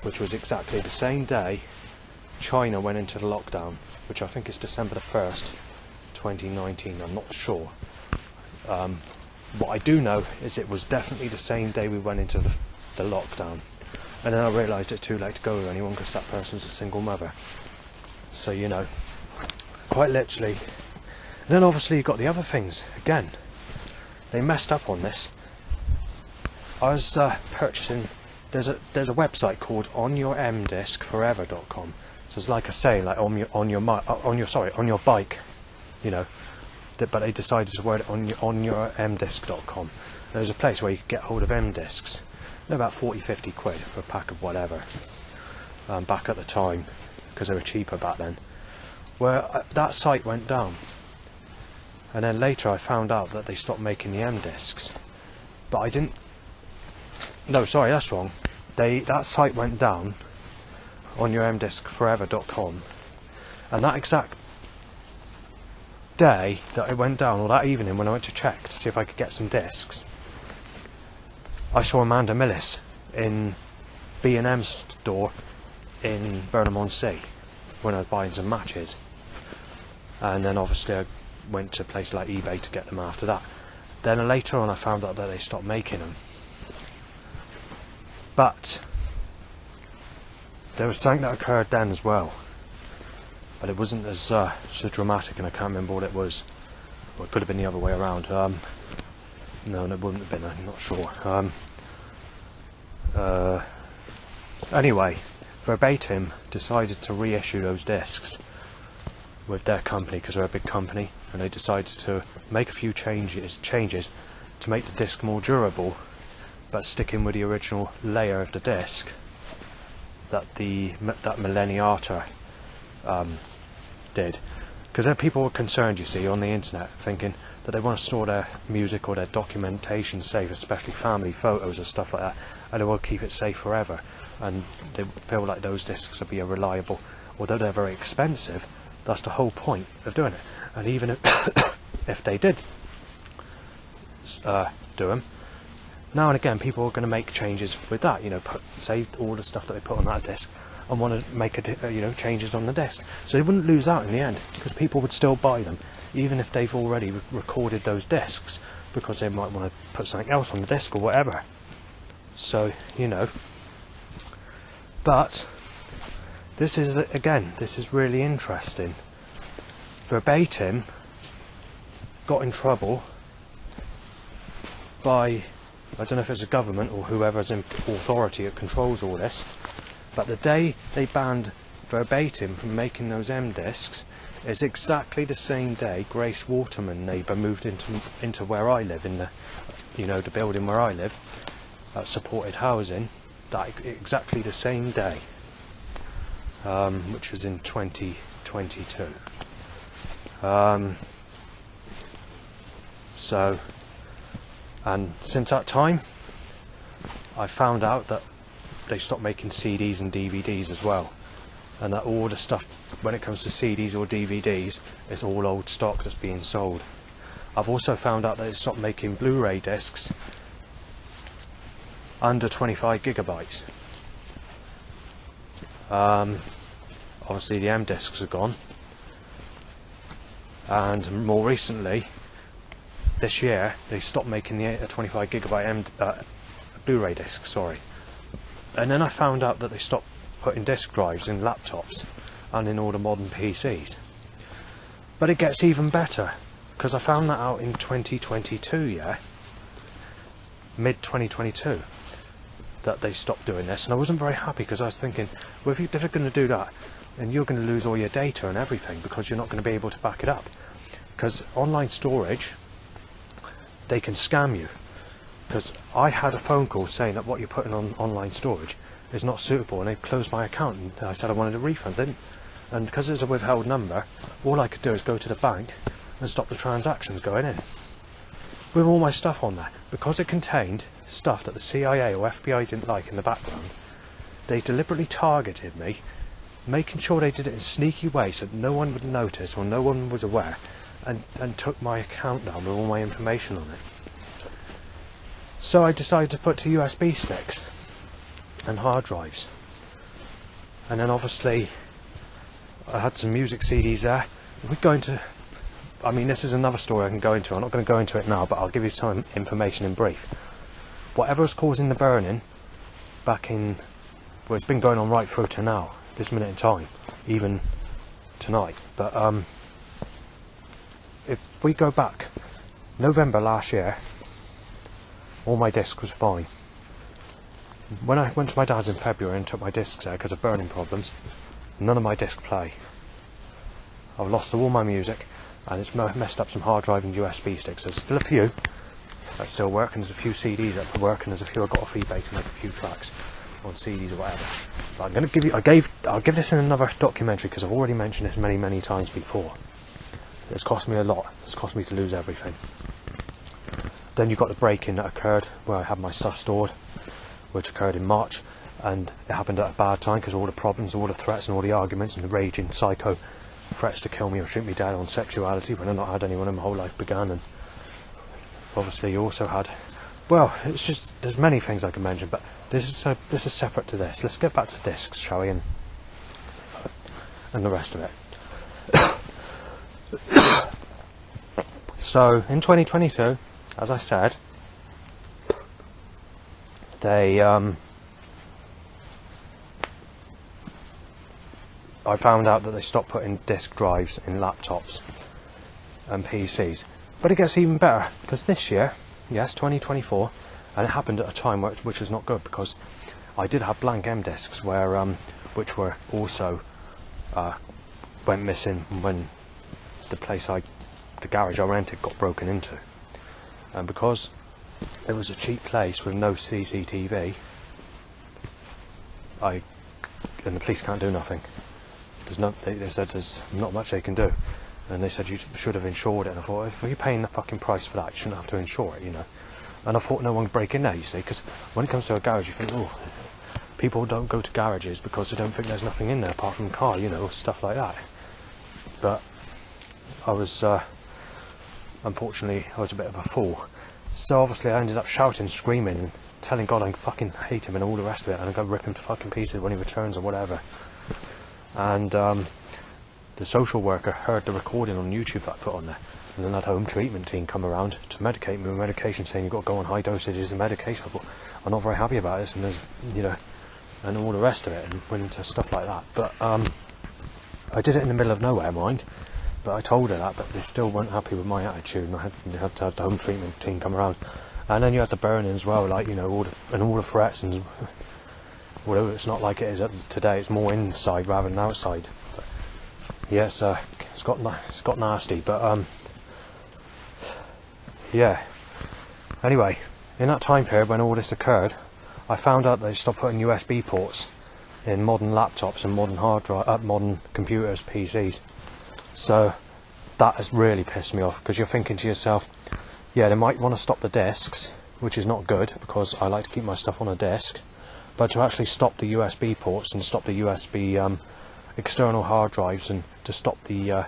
which was exactly the same day China went into the lockdown, which I think is December the 1st, 2019, I'm not sure. What I do know is it was definitely the same day we went into the lockdown. And then I realised it's too late to go with anyone because that person's a single mother. So, you know, quite literally. And then obviously you've got the other things. Again, they messed up on this. I was purchasing, there's a website called onyourmdiskforever.com. So it's like I say, like on your bike, you know, but they decided to word it on your mdisc.com. There's a place where you can get hold of mdiscs. They're about 40-50 quid for a pack of whatever, back at the time, because they were cheaper back then. Where that site went down, and then later I found out that they stopped making the mdiscs. But I didn't. No, sorry, that's wrong. That site went down on your mdiscforever.com, and that exact day that it went down, or that evening when I went to check to see if I could get some discs, I saw Amanda Millis in B&M store in Burnham-on-Sea when I was buying some matches, and then obviously I went to places like eBay to get them after that. Then later on I found out that they stopped making them, but there was something that occurred then as well, but it wasn't as so dramatic, and I can't remember what it was. Well, it could have been the other way around. No, it wouldn't have been, I'm not sure. Anyway, Verbatim decided to reissue those discs with their company, because they're a big company, and they decided to make a few changes to make the disc more durable, but sticking with the original layer of the disc that that Millenniata did. Because then people were concerned, you see, on the internet, thinking that they want to store their music or their documentation safe, especially family photos or stuff like that, and they will keep it safe forever, and they feel like those discs will be reliable. Although they're very expensive, that's the whole point of doing it. And even if they did do them, now and again people are going to make changes with that, you know, save all the stuff that they put on that disc and want to make changes on the disc, so they wouldn't lose out in the end, because people would still buy them even if they've already recorded those discs, because they might want to put something else on the disc or whatever. So, you know, but this is really interesting. Verbatim got in trouble by, I don't know if it's a government or whoever's in authority that controls all this, but the day they banned Verbatim from making those M-discs is exactly the same day Grace Waterman neighbour moved into where I live, in the, you know, the building where I live, supported housing, that exactly the same day, which was in 2022. So, and since that time I found out that they stopped making CDs and DVDs as well, and that all the stuff when it comes to CDs or DVDs is all old stock that's being sold. I've also found out that they stopped making Blu-ray discs under 25 gigabytes. Obviously the M discs are gone, and more recently this year they stopped making the 25 gigabyte Blu-ray discs, sorry. And then I found out that they stopped putting disk drives in laptops and in all the modern PCs. But it gets even better, because I found that out in 2022, yeah, mid-2022, that they stopped doing this, and I wasn't very happy, because I was thinking, well, if they're going to do that, then you're going to lose all your data and everything, because you're not going to be able to back it up. Because online storage, they can scam you. Because I had a phone call saying that what you're putting on online storage is not suitable, and they closed my account, and I said I wanted a refund, didn't? And because it's a withheld number, all I could do is go to the bank and stop the transactions going in. With all my stuff on there, because it contained stuff that the CIA or FBI didn't like in the background, they deliberately targeted me, making sure they did it in a sneaky way so that no one would notice or no one was aware, and took my account down with all my information on it. So I decided to put two USB sticks and hard drives, and then obviously I had some music CDs there. We're going to, I mean, this is another story I can go into. I'm not going to go into it now, but I'll give you some information in brief. Whatever was causing the burning back in, well, it's been going on right through to now, this minute in time, even tonight. But if we go back November last year, all my discs was fine. When I went to my dad's in February and took my discs out because of burning problems, none of my discs play. I've lost all my music, and it's messed up some hard drive and USB sticks. There's still a few that still work, and there's a few CDs that work, and there's a few I got off eBay to make a few tracks on CDs or whatever. But I'm going to give you, I'll give this in another documentary because I've already mentioned this many times before. It's cost me a lot. It's cost me to lose everything. Then you've got the break-in that occurred where I had my stuff stored, which occurred in March, and it happened at a bad time because all the problems, all the threats and all the arguments and the raging psycho threats to kill me or shoot me dead on sexuality when I've not had anyone in my whole life began. And obviously you also had, well, it's just, there's many things I can mention, but this is separate to this. Let's get back to discs, shall we, and the rest of it. So in 2022, as I said, I found out that they stopped putting disk drives in laptops and PCs. But it gets even better, because this year, yes, 2024, and it happened at a time which was not good, because I did have blank M discs where which were also went missing when the garage I rented got broken into. And because it was a cheap place with no CCTV, and the police can't do nothing. They said there's not much they can do, and they said you should have insured it. And I thought, if you're paying the fucking price for that, you shouldn't have to insure it, you know. And I thought no one would break in there, you see, because when it comes to a garage, you think, oh, people don't go to garages because they don't think there's nothing in there apart from a car, you know, stuff like that. But I was, unfortunately, I was a bit of a fool. So obviously I ended up shouting, screaming, and telling God I fucking hate him and all the rest of it, and I got ripping to fucking pieces when he returns or whatever. And the social worker heard the recording on YouTube that I put on there, and then that home treatment team come around to medicate me with medication, saying you've got to go on high dosages of medication. I thought, I'm not very happy about this, and there's, you know, and all the rest of it, and went into stuff like that. But I did it in the middle of nowhere, mind. But I told her that, but they still weren't happy with my attitude, and I had to have the home treatment team come around. And then you had the burning as well, like, you know, all the threats, and although it's not like it is today, it's more inside rather than outside. But yes, it's got nasty, but yeah. Anyway, in that time period when all this occurred, I found out they stopped putting USB ports in modern laptops and modern computers, PCs. So that has really pissed me off, because you're thinking to yourself, yeah, they might want to stop the discs, which is not good because I like to keep my stuff on a disc, but to actually stop the USB ports and stop the USB external hard drives, and to stop the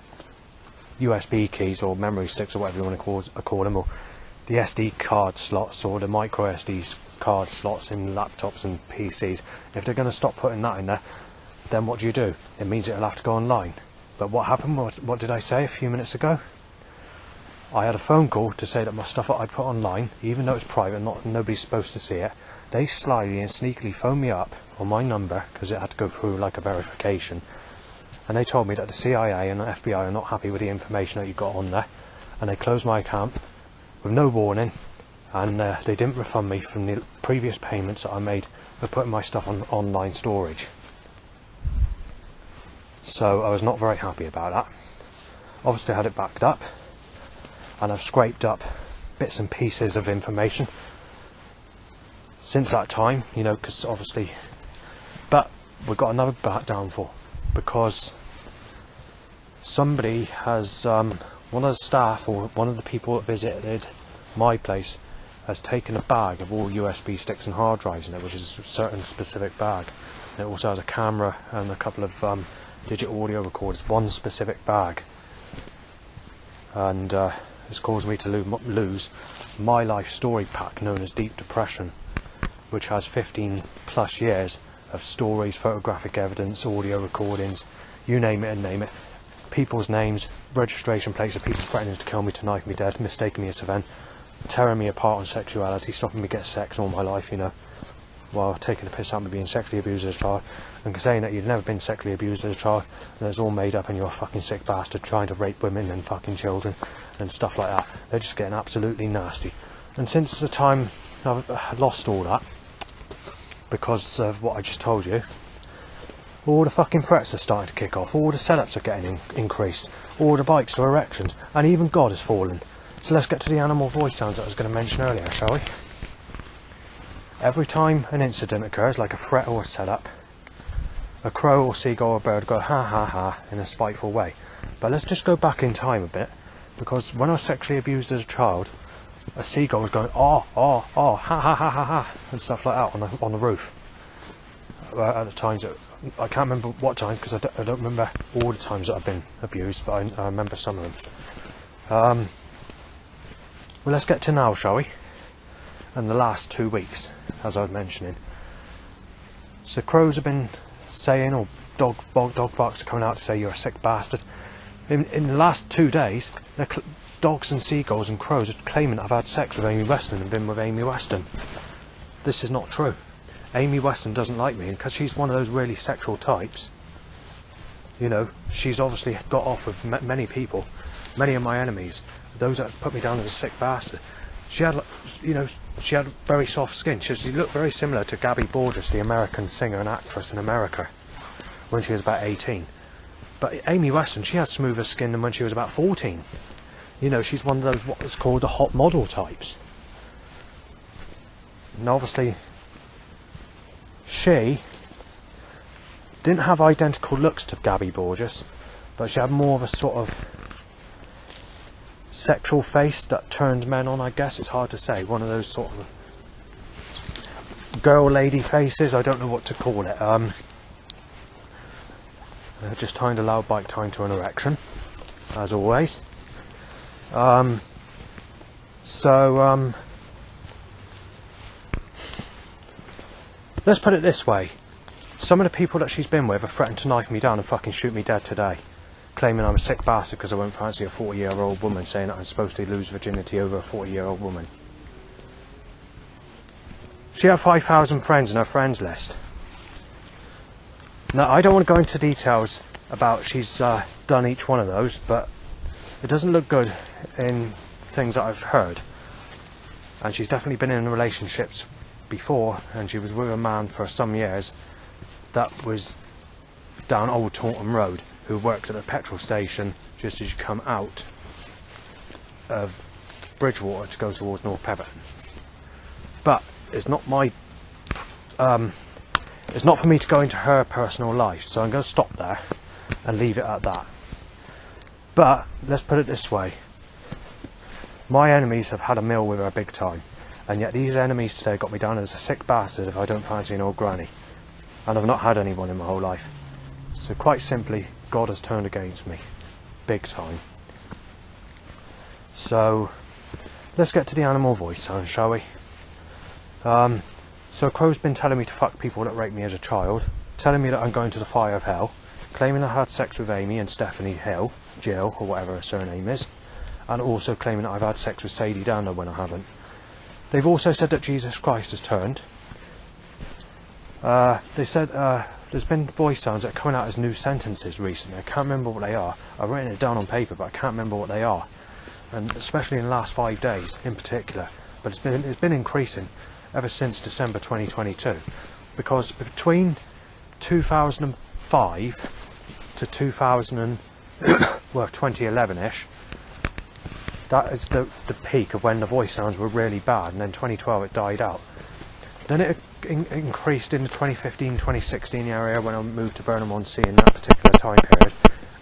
USB keys or memory sticks or whatever you want to call them, or the SD card slots or the micro SD card slots in laptops and PCs, if they're going to stop putting that in there, then what do? It means it'll have to go online. But what happened was, what did I say a few minutes ago? I had a phone call to say that my stuff that I put online, even though it's private, nobody's supposed to see it, they slyly and sneakily phoned me up on my number, because it had to go through like a verification, and they told me that the CIA and the FBI are not happy with the information that you got on there, and they closed my account with no warning, and they didn't refund me from the previous payments that I made for putting my stuff on online storage. So I was not very happy about that. Obviously I had it backed up, and I've scraped up bits and pieces of information since that time, you know, because obviously, but we've got another downfall, because somebody has, one of the staff or one of the people that visited my place has taken a bag of all USB sticks and hard drives in it, which is a certain specific bag. And it also has a camera and a couple of digital audio recorders, one specific bag, and it's caused me to lose my life story pack known as Deep Depression, which has 15 plus years of stories, photographic evidence, audio recordings, you name it and name it, people's names, registration plates of people threatening to kill me, to knife me dead, mistaking me as Savannah, tearing me apart on sexuality, stopping me get sex all my life, you know, while taking the piss out of me being sexually abused as a child, and saying that you've never been sexually abused as a child, and it's all made up and you're a fucking sick bastard trying to rape women and fucking children and stuff like that. They're just getting absolutely nasty. And since the time I've lost all that, because of what I just told you, All the fucking threats are starting to kick off. All the setups are getting increased. All the bikes are erections. And even God has fallen. So let's get to the animal voice sounds that I was going to mention earlier, shall we? Every time an incident occurs, like a threat or a setup, a crow or seagull or bird go ha ha ha in a spiteful way. But let's just go back in time a bit, because when I was sexually abused as a child, a seagull was going oh oh oh ha ha ha ha ha and stuff like that on the roof. At the times, I can't remember what times, because I don't remember all the times that I've been abused, but I remember some of them. Well, let's get to now, shall we? And the last 2 weeks, as I was mentioning. So crows have been saying, or dog barks are coming out to say you're a sick bastard. In the last 2 days, dogs and seagulls and crows are claiming I've had sex with Amy Weston and been with Amy Weston. This is not true. Amy Weston doesn't like me, and because she's one of those really sexual types, you know, she's obviously got off with many people, many of my enemies, those that put me down as a sick bastard. She had, you know, she had very soft skin. She looked very similar to Gabby Borges, the American singer and actress in America, when she was about 18. But Amy Weston, she had smoother skin than when she was about 14. You know, she's one of those what's called the hot model types. And obviously, she didn't have identical looks to Gabby Borges, but she had more of a sort of sexual face that turned men on, I guess. It's hard to say. One of those sort of girl lady faces, I don't know what to call it. Just timed a loud bike time to an erection, as always. Let's put it this way. Some of the people that she's been with have threatened to knife me down and fucking shoot me dead today, claiming I'm a sick bastard because I won't fancy a 40-year-old woman, saying that I'm supposed to lose virginity over a 40-year-old woman. She had 5,000 friends in her friends list. Now, I don't want to go into details about she's done each one of those, but it doesn't look good in things that I've heard. And she's definitely been in relationships before, and she was with a man for some years that was down Old Taunton Road, who worked at a petrol station just as you come out of Bridgewater to go towards North Pemberton. But it's not my it's not for me to go into her personal life, so I'm going to stop there and leave it at that. But let's put it this way, my enemies have had a meal with her big time, and yet these enemies today got me down as a sick bastard if I don't fancy an old granny, and I've not had anyone in my whole life. So quite simply, God has turned against me big time. So let's get to the animal voice sound, shall we? So Crow's been telling me to fuck people that raped me as a child, telling me that I'm going to the fire of hell, claiming I had sex with Amy and Stephanie Jill, or whatever her surname is, and also claiming that I've had sex with Sadie Downer when I haven't. They've also said that Jesus Christ has turned. They said there's been voice sounds that are coming out as new sentences recently. I can't remember what they are. I've written it down on paper, but I can't remember what they are. And especially in the last 5 days in particular. But it's been increasing ever since December 2022. Because between 2005 to 2011-ish, that is the peak of when the voice sounds were really bad, and then 2012 it died out. Then it increased in the 2015-2016 area when I moved to Burnham-on-Sea in that particular time period,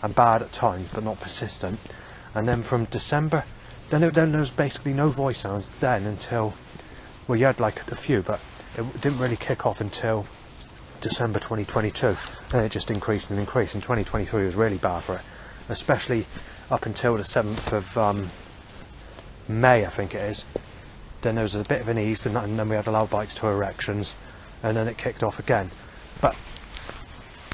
and bad at times but not persistent. And then from December, then there was basically no voice sounds then until, well, you had like a few, but it didn't really kick off until December 2022. And it just increased and increased, and 2023 was really bad for it, especially up until the 7th of May, I think it is. Then there was a bit of an ease, and then we had loud bites to erections, and then it kicked off again. But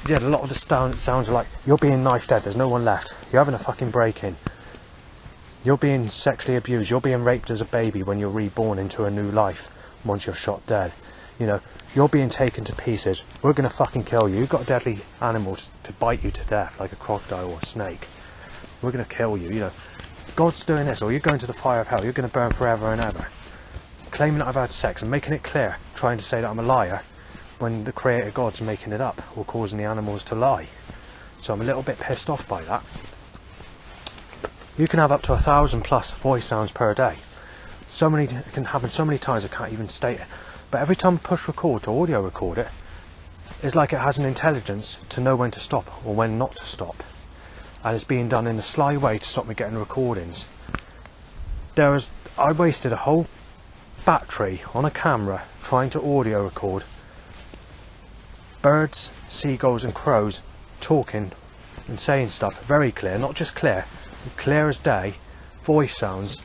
yeah, a lot of the sounds are like, you're being knifed dead, there's no one left, you're having a fucking break-in, you're being sexually abused, you're being raped as a baby when you're reborn into a new life once you're shot dead. You know, you're being taken to pieces, we're going to fucking kill you, you've got deadly animals to bite you to death, like a crocodile or a snake. We're going to kill you, you know. God's doing this, or you're going to the fire of hell, you're going to burn forever and ever. Claiming that I've had sex and making it clear, trying to say that I'm a liar, when the creator God's making it up or causing the animals to lie. So I'm a little bit pissed off by that. You can have up to 1,000+ voice sounds per day. So many, it can happen so many times I can't even state it. But every time I push record to audio record it, it's like it has an intelligence to know when to stop or when not to stop. And it's being done in a sly way to stop me getting recordings. I wasted a whole battery on a camera trying to audio record birds, seagulls and crows talking and saying stuff very clear, not just clear, clear as day, voice sounds.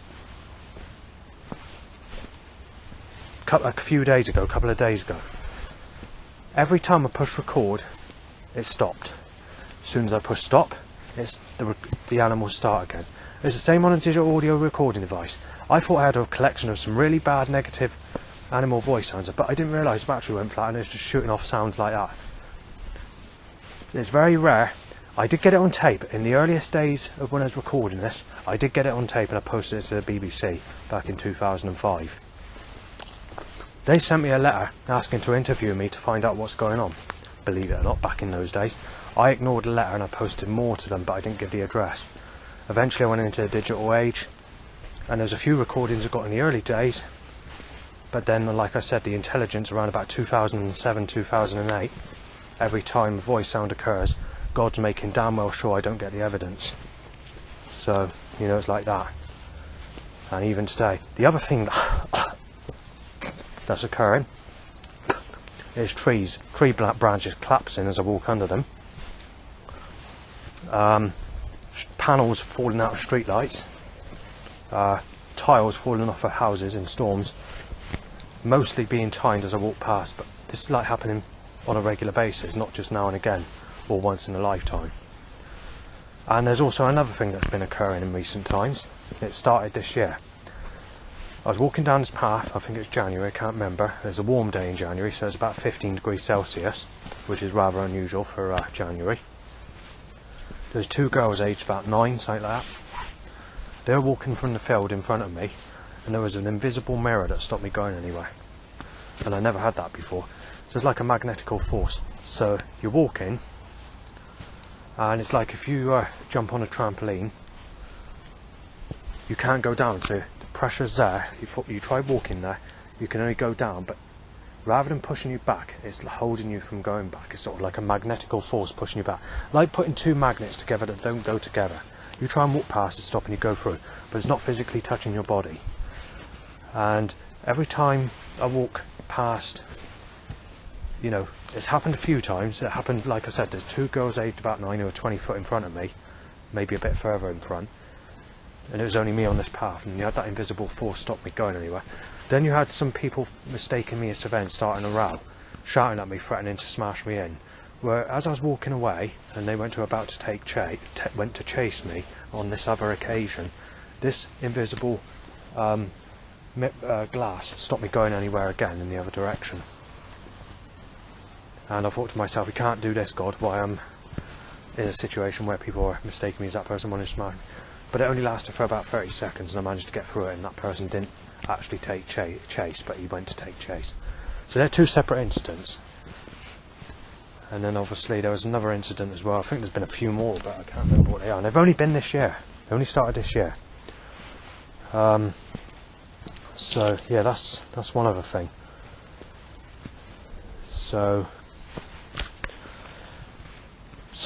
A couple of days ago. Every time I push record, it stopped. As soon as I push stop, the animals start again. It's the same on a digital audio recording device. I thought I had a collection of some really bad negative animal voice sounds, but I didn't realise the battery went flat and it's just shooting off sounds like that. It's very rare. I did get it on tape in the earliest days of when I was recording this. I did get it on tape and I posted it to the BBC back in 2005. They sent me a letter asking to interview me to find out what's going on. Believe it or not, back in those days. I ignored the letter and I posted more to them, but I didn't give the address. Eventually I went into the digital age, and there's a few recordings I got in the early days, but then, like I said, the intelligence around about 2007, 2008, every time a voice sound occurs, God's making damn well sure I don't get the evidence. So, you know, it's like that. And even today. The other thing that's occurring is tree branches collapsing as I walk under them. Panels falling out of street lights. Tiles falling off of houses in storms, mostly being timed as I walk past, but this is like happening on a regular basis, not just now and again or once in a lifetime. And there's also another thing that's been occurring in recent times. It started this year. I was walking down this path, I think it's January, I can't remember. There's a warm day in January, so it's about 15 degrees Celsius, which is rather unusual for January. There's two girls aged about 9, something like that. They were walking from the field in front of me, and there was an invisible mirror that stopped me going anywhere. And I never had that before. So it's like a magnetical force. So you're walking, and it's like if you jump on a trampoline, you can't go down, so the pressure's there. You try walking there, you can only go down, but rather than pushing you back, it's holding you from going back. It's sort of like a magnetical force pushing you back, like putting two magnets together that don't go together. You try and walk past it, stop, and you go through, but it's not physically touching your body. And every time I walk past, you know, it's happened a few times. It happened, like I said, there's two girls aged about 9 who are 20 foot in front of me, maybe a bit further in front, and it was only me on this path, and you had that invisible force stop me going anywhere. Then you had some people mistaking me as surveillance, starting a row, shouting at me, threatening to smash me in. Where as I was walking away, and they went to chase me on this other occasion, this invisible glass stopped me going anywhere again in the other direction. And I thought to myself, you can't do this, God, while I'm in a situation where people are mistaking me as that person wanting to smash me. But it only lasted for about 30 seconds, and I managed to get through it, and that person didn't actually take chase, but he went to take chase. So they're two separate incidents. And then obviously there was another incident as well. I think there's been a few more, but I can't remember what they are. And they've only been this year. They only started this year. So yeah, that's one other thing. So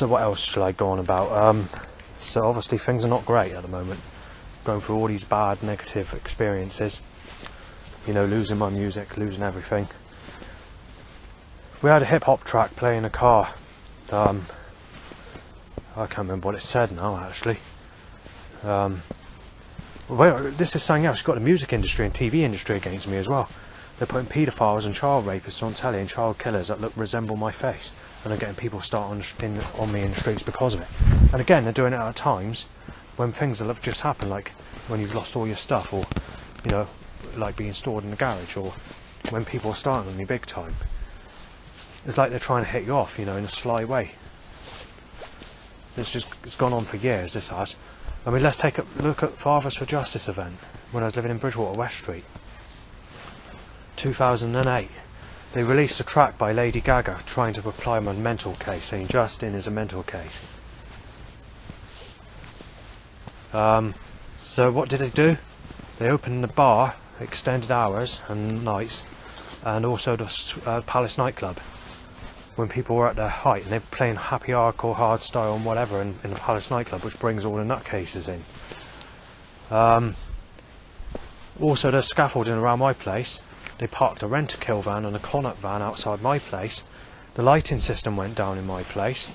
what else shall I go on about? So obviously things are not great at the moment. Going through all these bad, negative experiences. You know, losing my music, losing everything. We had a hip-hop track playing in a car. I can't remember what it said now, actually. Well, this is something else. You've got the music industry and TV industry against me as well. They're putting paedophiles and child rapists on telly and child killers that resemble my face. And they're getting people starting on me in the streets because of it. And again, they're doing it at times when things that have just happened, like when you've lost all your stuff, or, you know, like being stored in the garage, or when people are starting on you big time. It's like they're trying to hit you off, you know, in a sly way. It's gone on for years, this has. I mean, let's take a look at Fathers for Justice event when I was living in Bridgewater, West Street. 2008. they released a track by Lady Gaga trying to apply my mental case, saying Justin is a mental case. So what did they do? They opened the bar, extended hours and nights, and also the Palace nightclub when people were at their height, and they were playing happy hardcore, hardstyle and whatever in the Palace nightclub, which brings all the nutcases in. Also there's scaffolding around my place. They parked a rent-a-kill van and a Connaught van outside my place. The lighting system went down in my place,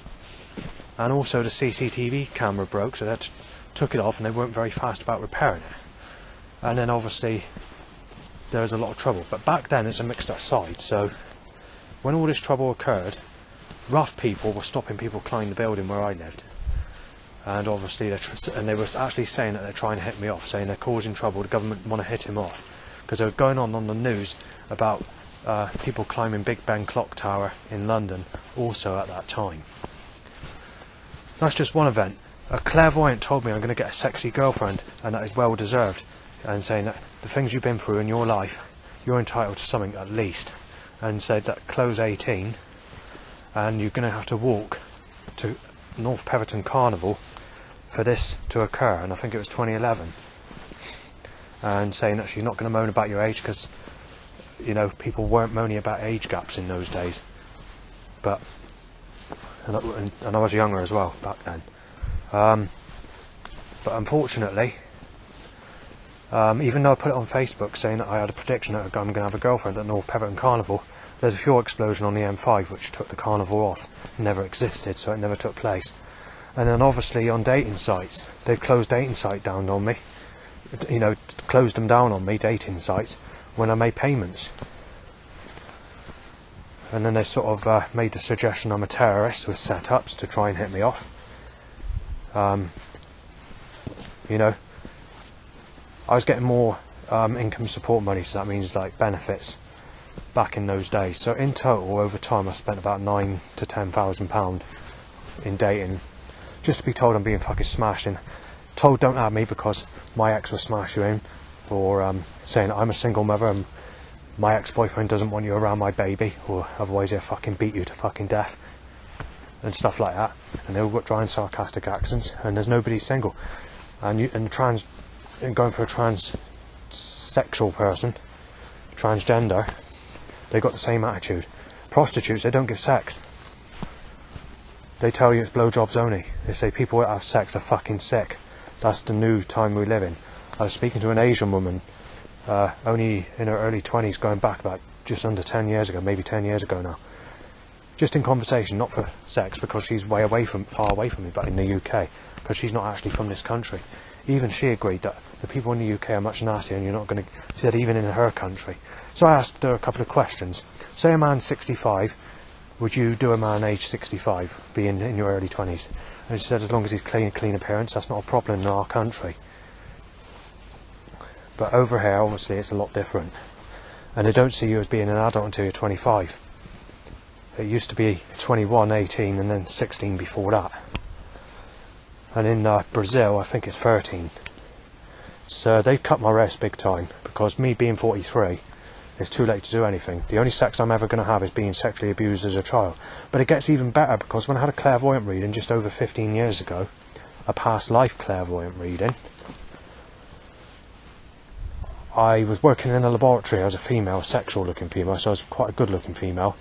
and also the CCTV camera broke, so they took it off, and they weren't very fast about repairing it. And then obviously there was a lot of trouble, but back then it's a mixed up site, so when all this trouble occurred, rough people were stopping people climbing the building where I lived, and obviously they were actually saying that they're trying to hit me off, saying they're causing trouble, the government want to hit him off, because they were going on the news about people climbing Big Ben clock tower in London also at that time. That's just one event. A clairvoyant told me I'm going to get a sexy girlfriend, and that is well deserved, and saying that the things you've been through in your life, you're entitled to something at least, and said that close 18 and you're going to have to walk to North Peverton Carnival for this to occur, and I think it was 2011, and saying that she's not going to moan about your age, because you know, people weren't moaning about age gaps in those days, but and I was younger as well back then. But unfortunately, even though I put it on Facebook saying that I had a prediction that I'm going to have a girlfriend at North Peverton Carnival, there's a fuel explosion on the M5 which took the carnival off. It never existed, so it never took place. And then obviously on dating sites, they've closed dating site down on me, you know, closed them down on me, dating sites, when I made payments. And then they sort of made the suggestion I'm a terrorist with setups to try and hit me off. You know, I was getting more income support money, so that means like benefits, back in those days. So in total, over time, I spent about £9,000 to £10,000 in dating, just to be told I'm being fucking smashed in. Told don't add me because my ex will smash you in, or saying I'm a single mother and my ex-boyfriend doesn't want you around my baby, or otherwise he'll fucking beat you to fucking death, and stuff like that. And they've all got dry and sarcastic accents, and there's nobody single. And going for a transsexual person, transgender, they got the same attitude. Prostitutes, they don't give sex. They tell you it's blowjobs only. They say people that have sex are fucking sick. That's the new time we live in. I was speaking to an Asian woman, only in her early 20s, going back about just under 10 years ago, maybe 10 years ago now. Just in conversation, not for sex, because she's far away from me, but in the UK, because she's not actually from this country. Even she agreed that the people in the UK are much nastier, and you're not going to. She said even in her country. So I asked her a couple of questions. Say a man 65, would you do a man age 65, being in your early 20s? And she said as long as he's clean appearance, that's not a problem in our country. But over here, obviously, it's a lot different, and they don't see you as being an adult until you're 25. It used to be 21, 18, and then 16 before that. And in Brazil, I think it's 13. So they cut my wrist big time, because me being 43, it's too late to do anything. The only sex I'm ever going to have is being sexually abused as a child. But it gets even better, because when I had a clairvoyant reading just over 15 years ago, a past life clairvoyant reading, I was working in a laboratory as a female, sexual looking female, so I was quite a good looking female.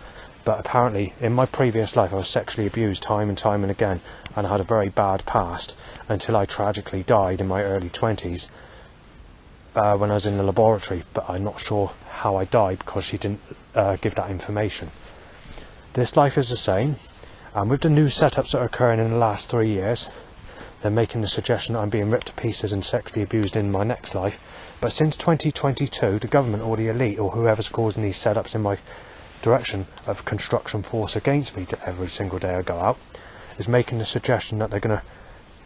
But apparently, in my previous life, I was sexually abused time and time and again, and I had a very bad past, until I tragically died in my early 20s when I was in the laboratory. But I'm not sure how I died, because she didn't give that information. This life is the same, and with the new setups that are occurring in the last 3 years, they're making the suggestion that I'm being ripped to pieces and sexually abused in my next life. But since 2022, the government or the elite, or whoever's causing these setups in my direction of construction force against me to every single day I go out, is making the suggestion that they're going to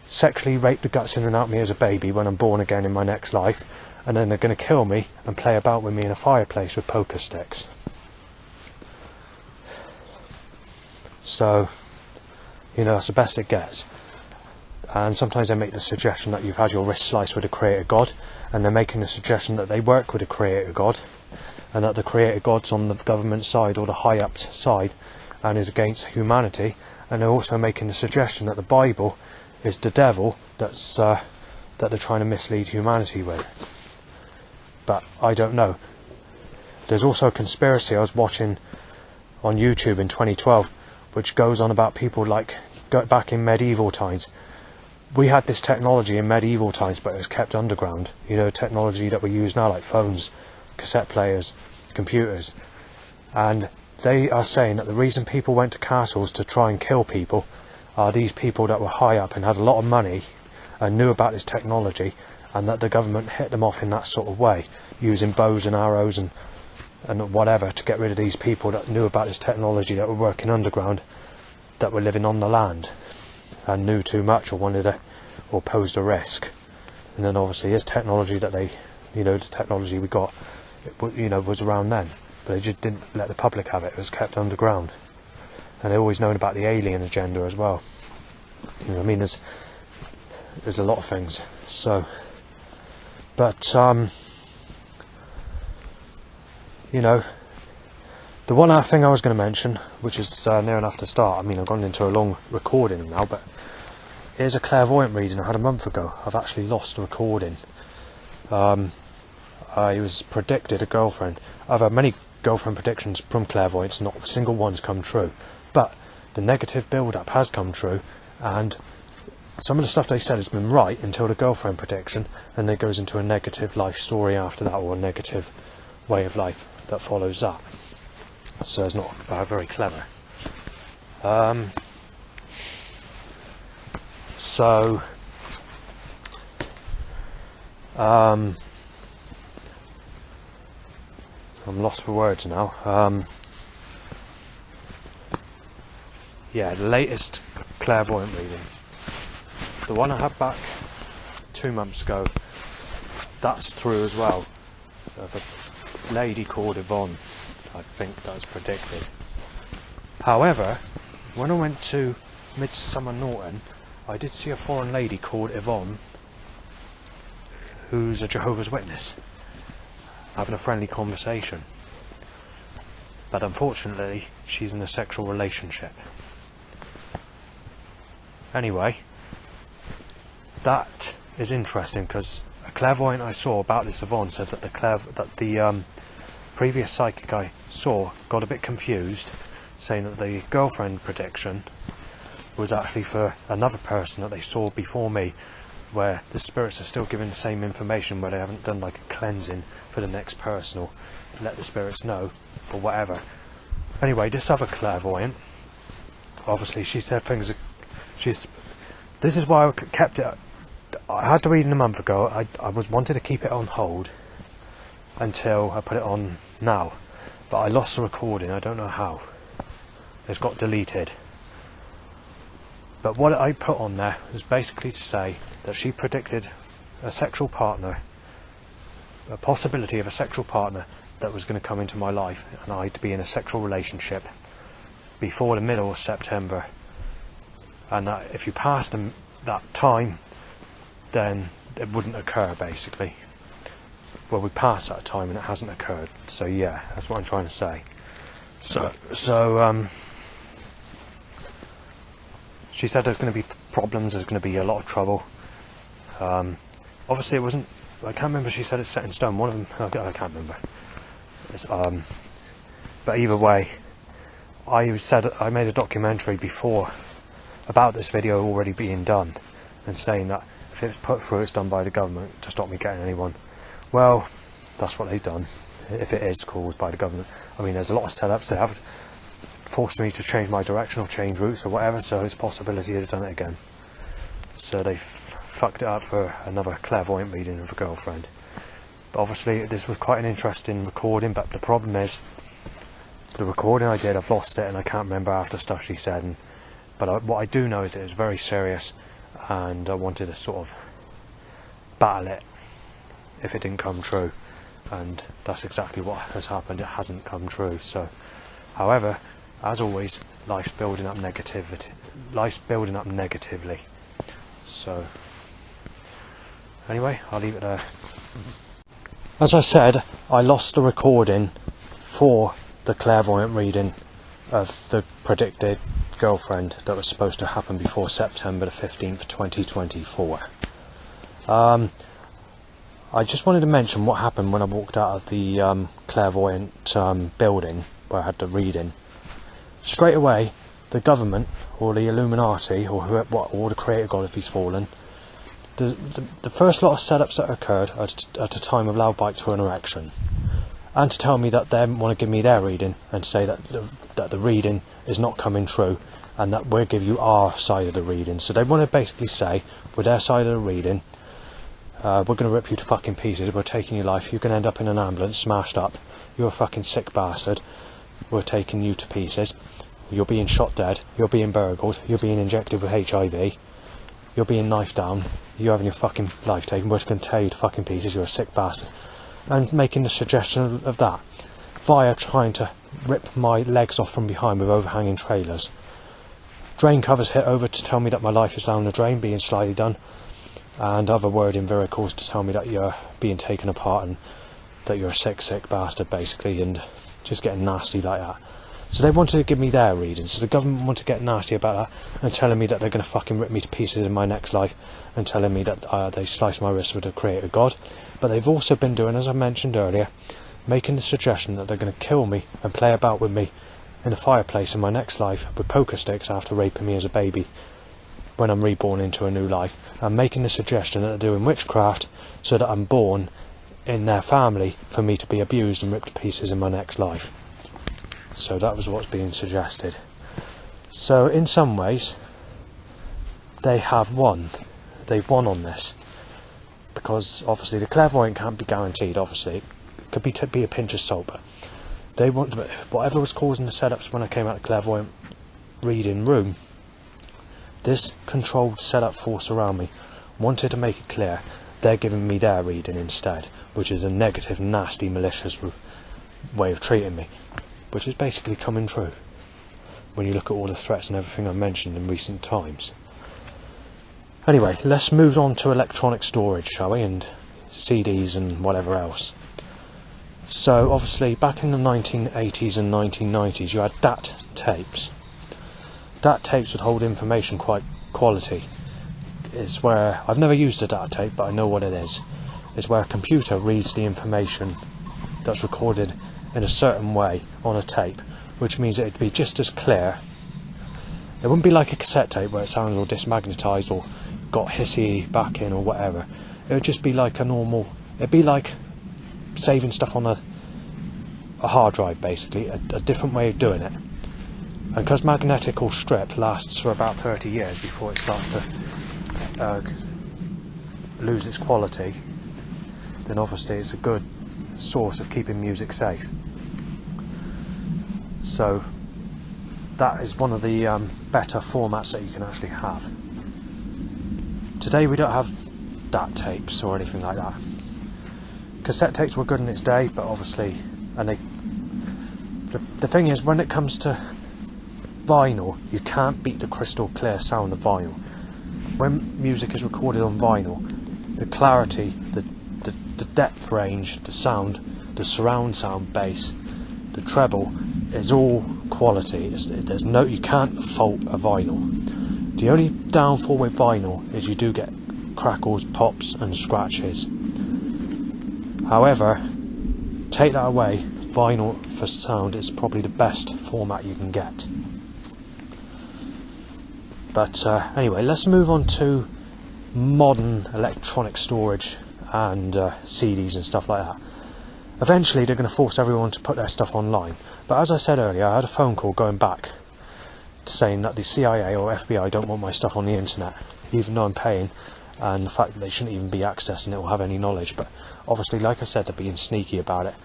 sexually rape the guts in and out of me as a baby when I'm born again in my next life, and then they're going to kill me and play about with me in a fireplace with poker sticks. So, you know, that's the best it gets. And sometimes they make the suggestion that you've had your wrist sliced with a creator god, and they're making the suggestion that they work with a creator god, and that the creator god's on the government side or the high ups side and is against humanity, and they're also making the suggestion that the Bible is the devil that they're trying to mislead humanity with. But I don't know. There's also a conspiracy I was watching on YouTube in 2012 which goes on about people like back in medieval times. We had this technology in medieval times, but it was kept underground. You know, technology that we use now, like phones, cassette players, computers. And they are saying that the reason people went to castles to try and kill people are these people that were high up and had a lot of money and knew about this technology, and that the government hit them off in that sort of way, using bows and arrows and whatever to get rid of these people that knew about this technology, that were working underground, that were living on the land and knew too much or wanted to, or posed a risk. And then obviously his technology that they, you know, this technology we got, you know, was around then, but they just didn't let the public have it. It was kept underground. And they always known about the alien agenda as well. You know, I mean, there's a lot of things. So, but you know, the one other thing I was going to mention, which is near enough to start. I mean, I've gone into a long recording now, but here's a clairvoyant reading I had a month ago. I've actually lost the recording. I was predicted a girlfriend. I've had many girlfriend predictions from clairvoyants, not a single one's come true. But the negative build-up has come true, and some of the stuff they said has been right until the girlfriend prediction, and then it goes into a negative life story after that, or a negative way of life that follows that. So it's not very clever. I'm lost for words now. Yeah, the latest clairvoyant reading. The one I had back 2 months ago, that's through as well. Of a lady called Yvonne, I think that was predicted. However, when I went to Midsummer Norton, I did see a foreign lady called Yvonne, who's a Jehovah's Witness, having a friendly conversation. But unfortunately, she's in a sexual relationship. Anyway, that is interesting because a clairvoyant I saw about this Yvonne said that the previous psychic I saw got a bit confused, saying that the girlfriend prediction was actually for another person that they saw before me, where the spirits are still giving the same information, where they haven't done like a cleansing for the next person or let the spirits know or whatever. Anyway, this other clairvoyant, obviously she said things. This is why I kept it. I had to read it a month ago. I wanted to keep it on hold until I put it on now, but I lost the recording. I don't know how. It's got deleted. But what I put on there was basically to say that she predicted a sexual partner, a possibility of a sexual partner that was going to come into my life, and I'd be in a sexual relationship before the middle of September. And that if you passed that time, then it wouldn't occur, basically. Well, we passed that time and it hasn't occurred. So yeah, that's what I'm trying to say. So she said there's going to be problems, there's going to be a lot of trouble. Obviously it wasn't, I can't remember, she said it's set in stone. One of them, I can't remember. But either way, I made a documentary before about this video already being done, and saying that if it's put through, it's done by the government to stop me getting anyone. Well, that's what they've done, if it is caused by the government. I mean, there's a lot of setups. They have forced me to change my direction or change routes or whatever, so it's a possibility they've done it again. So they fucked it up for another clairvoyant reading of a girlfriend. But obviously this was quite an interesting recording, but the problem is, the recording I did, I've lost it and I can't remember half the stuff she said. But what I do know is it was very serious, and I wanted to sort of battle it if it didn't come true, and that's exactly what has happened. It hasn't come true. So, however, as always, life's building up negativity. Life's building up negatively. So, anyway, I'll leave it there. As I said, I lost the recording for the clairvoyant reading of the predicted girlfriend that was supposed to happen before September the 15th, 2024. I just wanted to mention what happened when I walked out of the clairvoyant building where I had the reading. Straight away, the government, or the Illuminati, or the Creator God if he's fallen, the first lot of setups that occurred at a time of loud bite to an erection, and to tell me that they want to give me their reading and say that the reading is not coming true and that we'll give you our side of the reading. So they want to basically say, with their side of the reading, we're going to rip you to fucking pieces, we're taking your life, you're going to end up in an ambulance smashed up, you're a fucking sick bastard, we're taking you to pieces, you're being shot dead, you're being burgled, you're being injected with HIV, you're being knifed down, you're having your fucking life taken, we're just going to tear you to fucking pieces, you're a sick bastard. And making the suggestion of that via trying to rip my legs off from behind with overhanging trailers. Drain covers hit over to tell me that my life is down the drain, being slightly done, and other wording vehicles to tell me that you're being taken apart and that you're a sick bastard basically, and just getting nasty like that. So they wanted to give me their reading, so the government wanted to get nasty about that and telling me that they're going to fucking rip me to pieces in my next life and telling me that they sliced my wrist with the Creator God. But they've also been doing, as I mentioned earlier, making the suggestion that they're going to kill me and play about with me in a fireplace in my next life with poker sticks after raping me as a baby when I'm reborn into a new life, and making the suggestion that they're doing witchcraft so that I'm born in their family for me to be abused and ripped to pieces in my next life. So that was what's being suggested. So in some ways they have won. They've won on this, because obviously the clairvoyant can't be guaranteed. Obviously it could be a pinch of salt, but they want whatever was causing the setups when I came out of the clairvoyant reading room. This controlled setup force around me wanted to make it clear they're giving me their reading instead, which is a negative, nasty, malicious way of treating me, which is basically coming true when you look at all the threats and everything I've mentioned in recent times. Anyway, let's move on to electronic storage, shall we, and CDs and whatever else. So obviously back in the 1980s and 1990s you had DAT tapes. DAT tapes would hold information quite quality. It's where, I've never used a DAT tape, but I know what it is. It's where a computer reads the information that's recorded in a certain way on a tape, which means it'd be just as clear. It wouldn't be like a cassette tape where it sounds all dismagnetised or got hissy backing or whatever. It would just be like a normal, it'd be like saving stuff on a hard drive basically, a different way of doing it. And because magnetic or strip lasts for about 30 years before it starts to lose its quality, then obviously it's a good source of keeping music safe. So that is one of the better formats that you can actually have. Today we don't have DAT tapes or anything like that. Cassette tapes were good in its day, but obviously, and the thing is, when it comes to vinyl, you can't beat the crystal clear sound of vinyl. When music is recorded on vinyl, the clarity, the depth range, the sound, the surround sound, bass, the treble is all quality. There's no, you can't fault a vinyl. The only downfall with vinyl is you do get crackles, pops and scratches. However, take that away, vinyl for sound is probably the best format you can get. But anyway, let's move on to modern electronic storage and CDs and stuff like that. Eventually they're going to force everyone to put their stuff online, but as I said earlier, I had a phone call going back saying that the CIA or FBI don't want my stuff on the internet, even though I'm paying, and the fact that they shouldn't even be accessing it or have any knowledge. But obviously, like I said, they're being sneaky about it.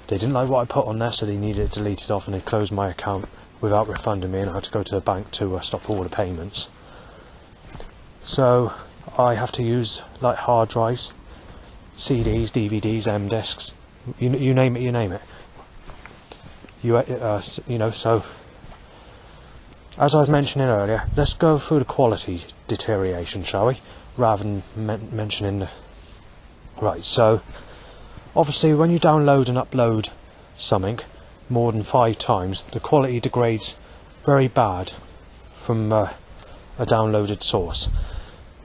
They didn't like what I put on there, so they needed it deleted off, and they closed my account without refunding me, and I had to go to the bank to stop all the payments. So I have to use like hard drives, CDs, DVDs, M discs, you name it, you name it. You know, so as I was mentioning earlier, let's go through the quality deterioration, shall we, rather than mentioning the... Right, so obviously when you download and upload something, more than 5 times, the quality degrades very bad from a downloaded source.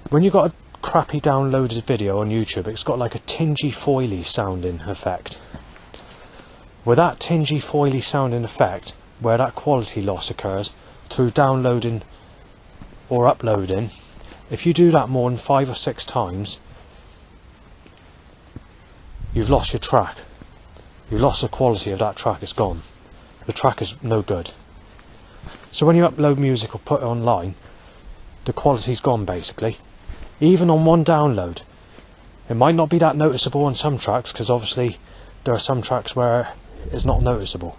When you've got a crappy downloaded video on YouTube, it's got like a tingy foily sounding effect. With that tingy foily sounding effect, where that quality loss occurs through downloading or uploading, if you do that more than 5 or 6 times, you've lost your track. You've lost the quality of that track, it's gone. The track is no good. So when you upload music or put it online, the quality's gone basically. Even on one download. It might not be that noticeable on some tracks, because obviously there are some tracks where it's not noticeable.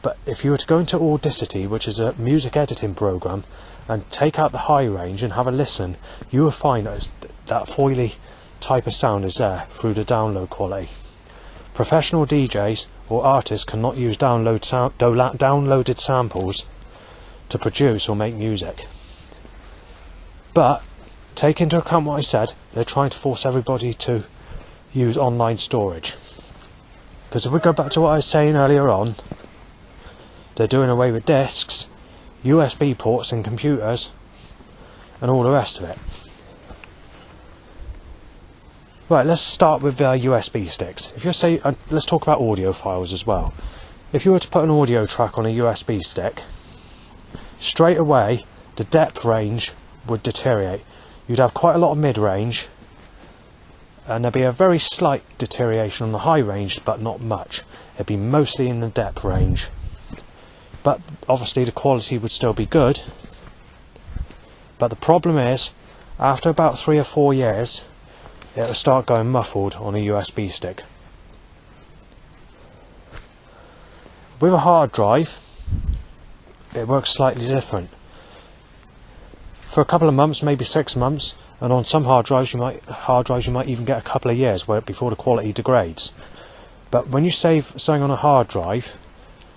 But if you were to go into Audacity, which is a music editing program, and take out the high range and have a listen, you will find that foily type of sound is there through the download quality. Professional DJs or artists cannot use downloaded samples to produce or make music. But take into account what I said, they're trying to force everybody to use online storage. Because if we go back to what I was saying earlier on, they're doing away with discs, USB ports in computers, and all the rest of it. Right, let's start with USB sticks. If you're let's talk about audio files as well. If you were to put an audio track on a USB stick, straight away the depth range would deteriorate. You'd have quite a lot of mid-range, and there'd be a very slight deterioration on the high range, but not much. It'd be mostly in the depth range. But obviously the quality would still be good. But the problem is, after about 3 or 4 years, it'll start going muffled on a USB stick. With a hard drive, it works slightly different. For a couple of months, maybe 6 months, and on some hard drives you might even get a couple of years before the quality degrades. But when you save something on a hard drive,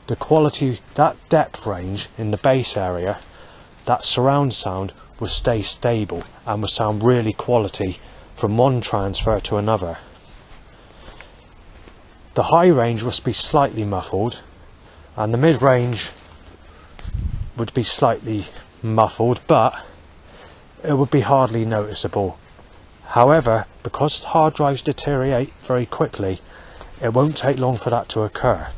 the quality, that depth range in the bass area, that surround sound will stay stable and will sound really quality from one transfer to another. The high range must be slightly muffled, and the mid range would be slightly muffled, but it would be hardly noticeable. However, because hard drives deteriorate very quickly, it won't take long for that to occur.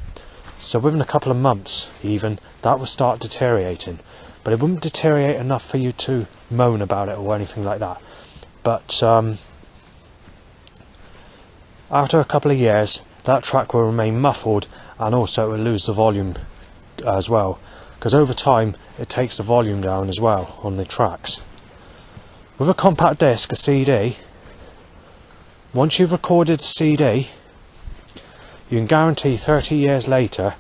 So within a couple of months even, that will start deteriorating. But it wouldn't deteriorate enough for you to moan about it or anything like that. But after a couple of years, that track will remain muffled, and also it will lose the volume as well, because over time it takes the volume down as well on the tracks. With a compact disc, a CD, once you've recorded a CD, you can guarantee 30 years later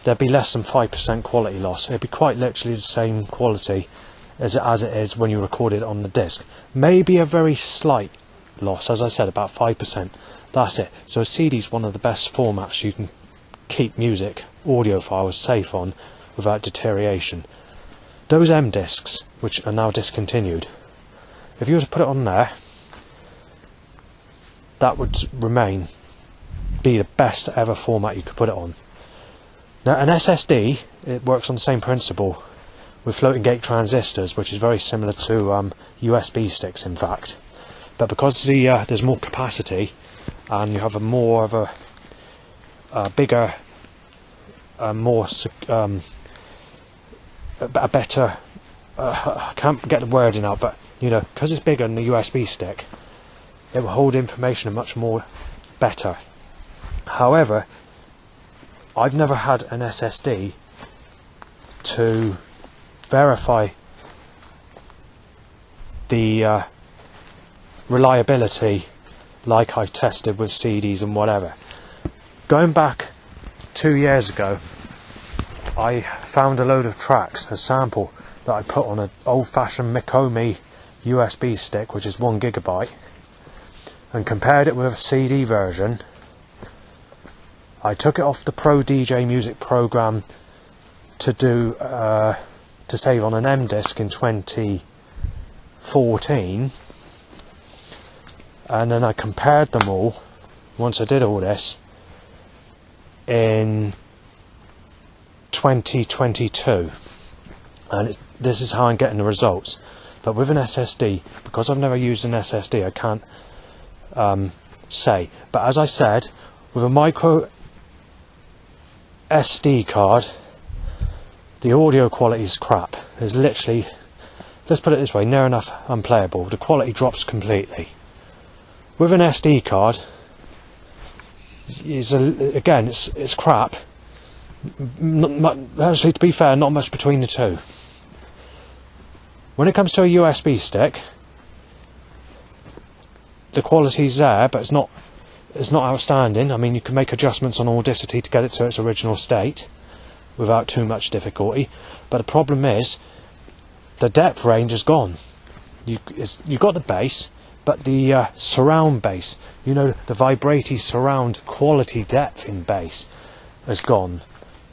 there'd be less than 5% quality loss. It'd be quite literally the same quality as it is when you record it on the disc. Maybe a very slight loss, as I said, about 5%. That's it. So a CD is one of the best formats you can keep music, audio files safe on without deterioration. Those M discs, which are now discontinued, if you were to put it on there, that would be the best ever format you could put it on. Now an SSD, it works on the same principle with floating gate transistors, which is very similar to USB sticks in fact. But because there's more capacity and you have a bigger, a better, I can't get the wording out, but you know, because it's bigger than the USB stick, it will hold information much more better. However, I've never had an SSD to verify the reliability like I tested with CDs and whatever. Going back 2 years ago, I found a load of tracks, a sample that I put on an old-fashioned Mikomi USB stick, which is 1 gigabyte, and compared it with a CD version. I took it off the Pro DJ Music program to save on an M disc in 2014, and then I compared them all. Once I did all this, in 2022, and this is how I'm getting the results. But with an SSD, because I've never used an SSD, I can't say. But as I said, with a micro SD card, the audio quality is crap. It's literally, let's put it this way, near enough unplayable. The quality drops completely. With an SD card, again, it's crap. Actually, to be fair, not much between the two. When it comes to a USB stick, the quality's there, but it's not outstanding. I mean, you can make adjustments on Audacity to get it to its original state without too much difficulty. But the problem is, the depth range is gone. You've got the bass, but the surround bass, you know, the vibraty surround quality depth in bass is gone,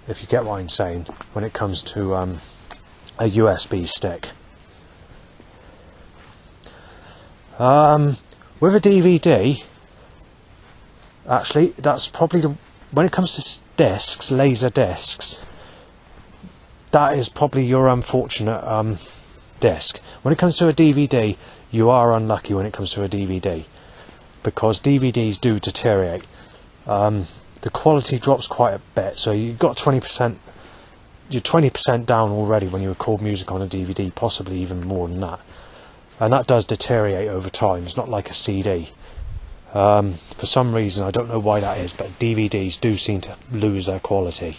if you get what I'm saying, when it comes to a USB stick. With a DVD, actually, that's probably when it comes to discs, laser discs, that is probably your unfortunate disc. When it comes to a DVD, you are unlucky when it comes to a DVD, because DVDs do deteriorate. The quality drops quite a bit, so you've got 20%, you're 20% down already when you record music on a DVD, possibly even more than that. And that does deteriorate over time. It's not like a CD. For some reason, I don't know why that is, but DVDs do seem to lose their quality.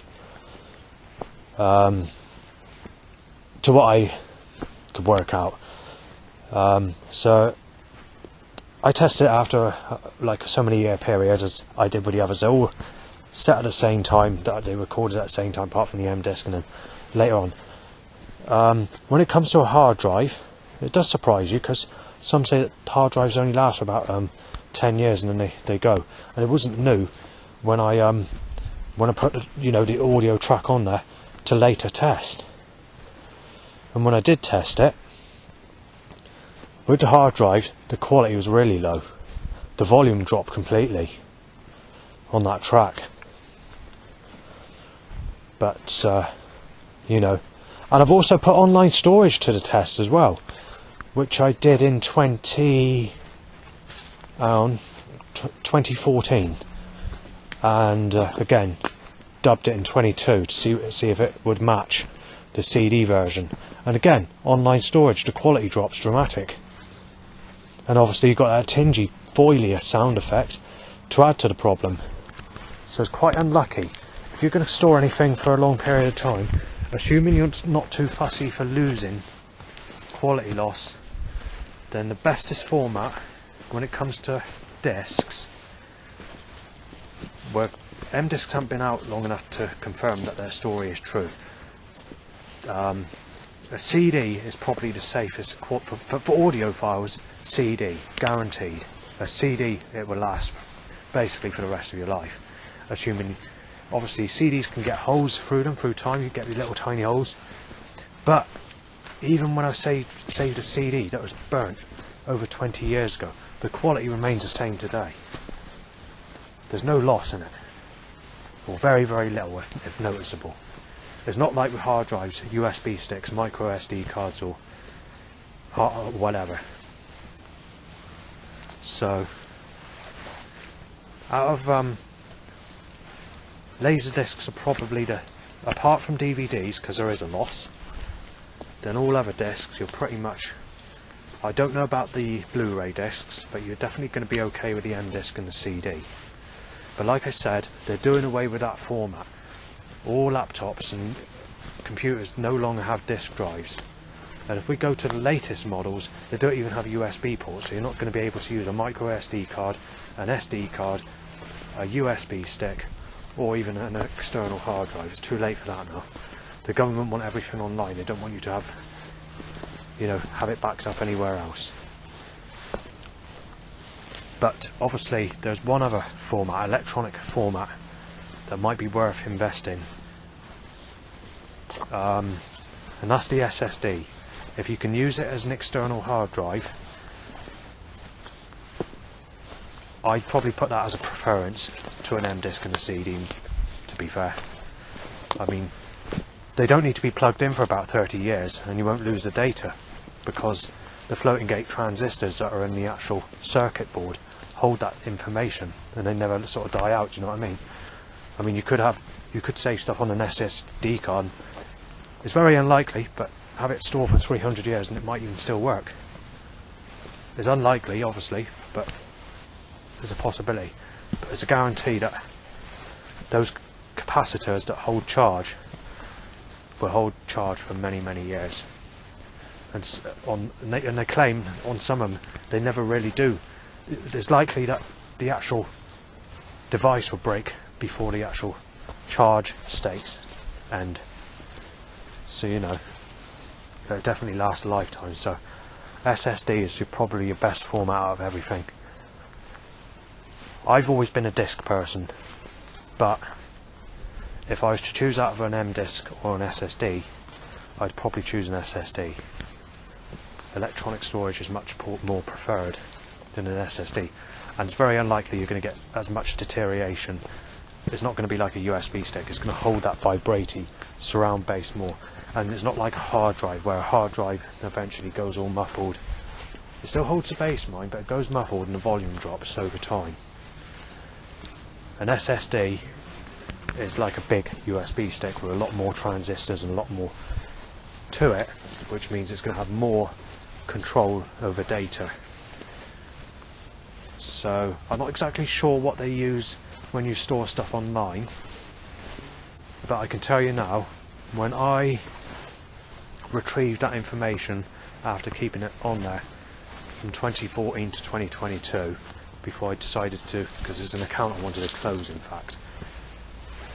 To what I could work out. So I tested it after like so many year period, as I did with the others. They all set at the same time, that they recorded at the same time, apart from the M disc, and then later on. When it comes to a hard drive, it does surprise you, because some say that hard drives only last for about 10 years and then they go. And it wasn't new when I put the audio track on there to later test. And when I did test it with the hard drive, the quality was really low. The volume dropped completely on that track. But and I've also put online storage to the test as well, which I did in 2014, and again dubbed it in 22 to see if it would match the CD version. And again, online storage, the quality drops dramatic, and obviously you've got that tingy, foily sound effect to add to the problem. So it's quite unlucky. If you're going to store anything for a long period of time, assuming you're not too fussy for losing quality loss, then the bestest format when it comes to discs, where M discs haven't been out long enough to confirm that their story is true, a CD is probably the safest for audio files. CD, guaranteed. A CD, it will last basically for the rest of your life, assuming, obviously CDs can get holes through them through time. You get these little tiny holes, but even when I saved a CD that was burnt over 20 years ago, the quality remains the same today. There's no loss in it, or very, very little if noticeable. It's not like with hard drives, USB sticks, micro SD cards, or whatever. So, out of laser discs are probably apart from DVDs, because there is a loss, then all other discs you're pretty much, I don't know about the Blu-ray discs, but you're definitely going to be okay with the M disc and the CD. But like I said, they're doing away with that format. All laptops and computers no longer have disk drives. And if we go to the latest models, they don't even have USB ports, so you're not going to be able to use a micro SD card, an SD card, a USB stick, or even an external hard drive. It's too late for that now. The government want everything online. They don't want you to have it backed up anywhere else. But obviously there's one other format, electronic format, that might be worth investing, and that's the SSD. If you can use it as an external hard drive, I'd probably put that as a preference to an M disc and a CD, to be fair. I mean, they don't need to be plugged in for about 30 years and you won't lose the data, because the floating gate transistors that are in the actual circuit board hold that information and they never sort of die out, do you know what I mean? I mean, you could save stuff on an SSD card. It's very unlikely, but have it stored for 300 years and it might even still work. It's unlikely, obviously, but there's a possibility. But there's a guarantee that those capacitors that hold charge will hold charge for many, many years. And they claim on some of them they never really do. It's likely that the actual device will break before the actual charge states end. So, you know, it'll definitely last a lifetime. So SSD is probably your best format out of everything. I've always been a disk person, but if I was to choose out of an M disk or an SSD, I'd probably choose an SSD. Electronic storage is much more preferred than an SSD, and it's very unlikely you're going to get as much deterioration. It's not going to be like a USB stick. It's going to hold that vibraty surround bass more, and it's not like a hard drive where a hard drive eventually goes all muffled. It still holds the bass, mind, but it goes muffled and the volume drops over time. An SSD is like a big USB stick with a lot more transistors and a lot more to it, which means it's going to have more control over data. So I'm not exactly sure what they use when you store stuff online, but I can tell you now, when I retrieved that information after keeping it on there from 2014 to 2022, before I decided to, because there's an account I wanted to close in fact,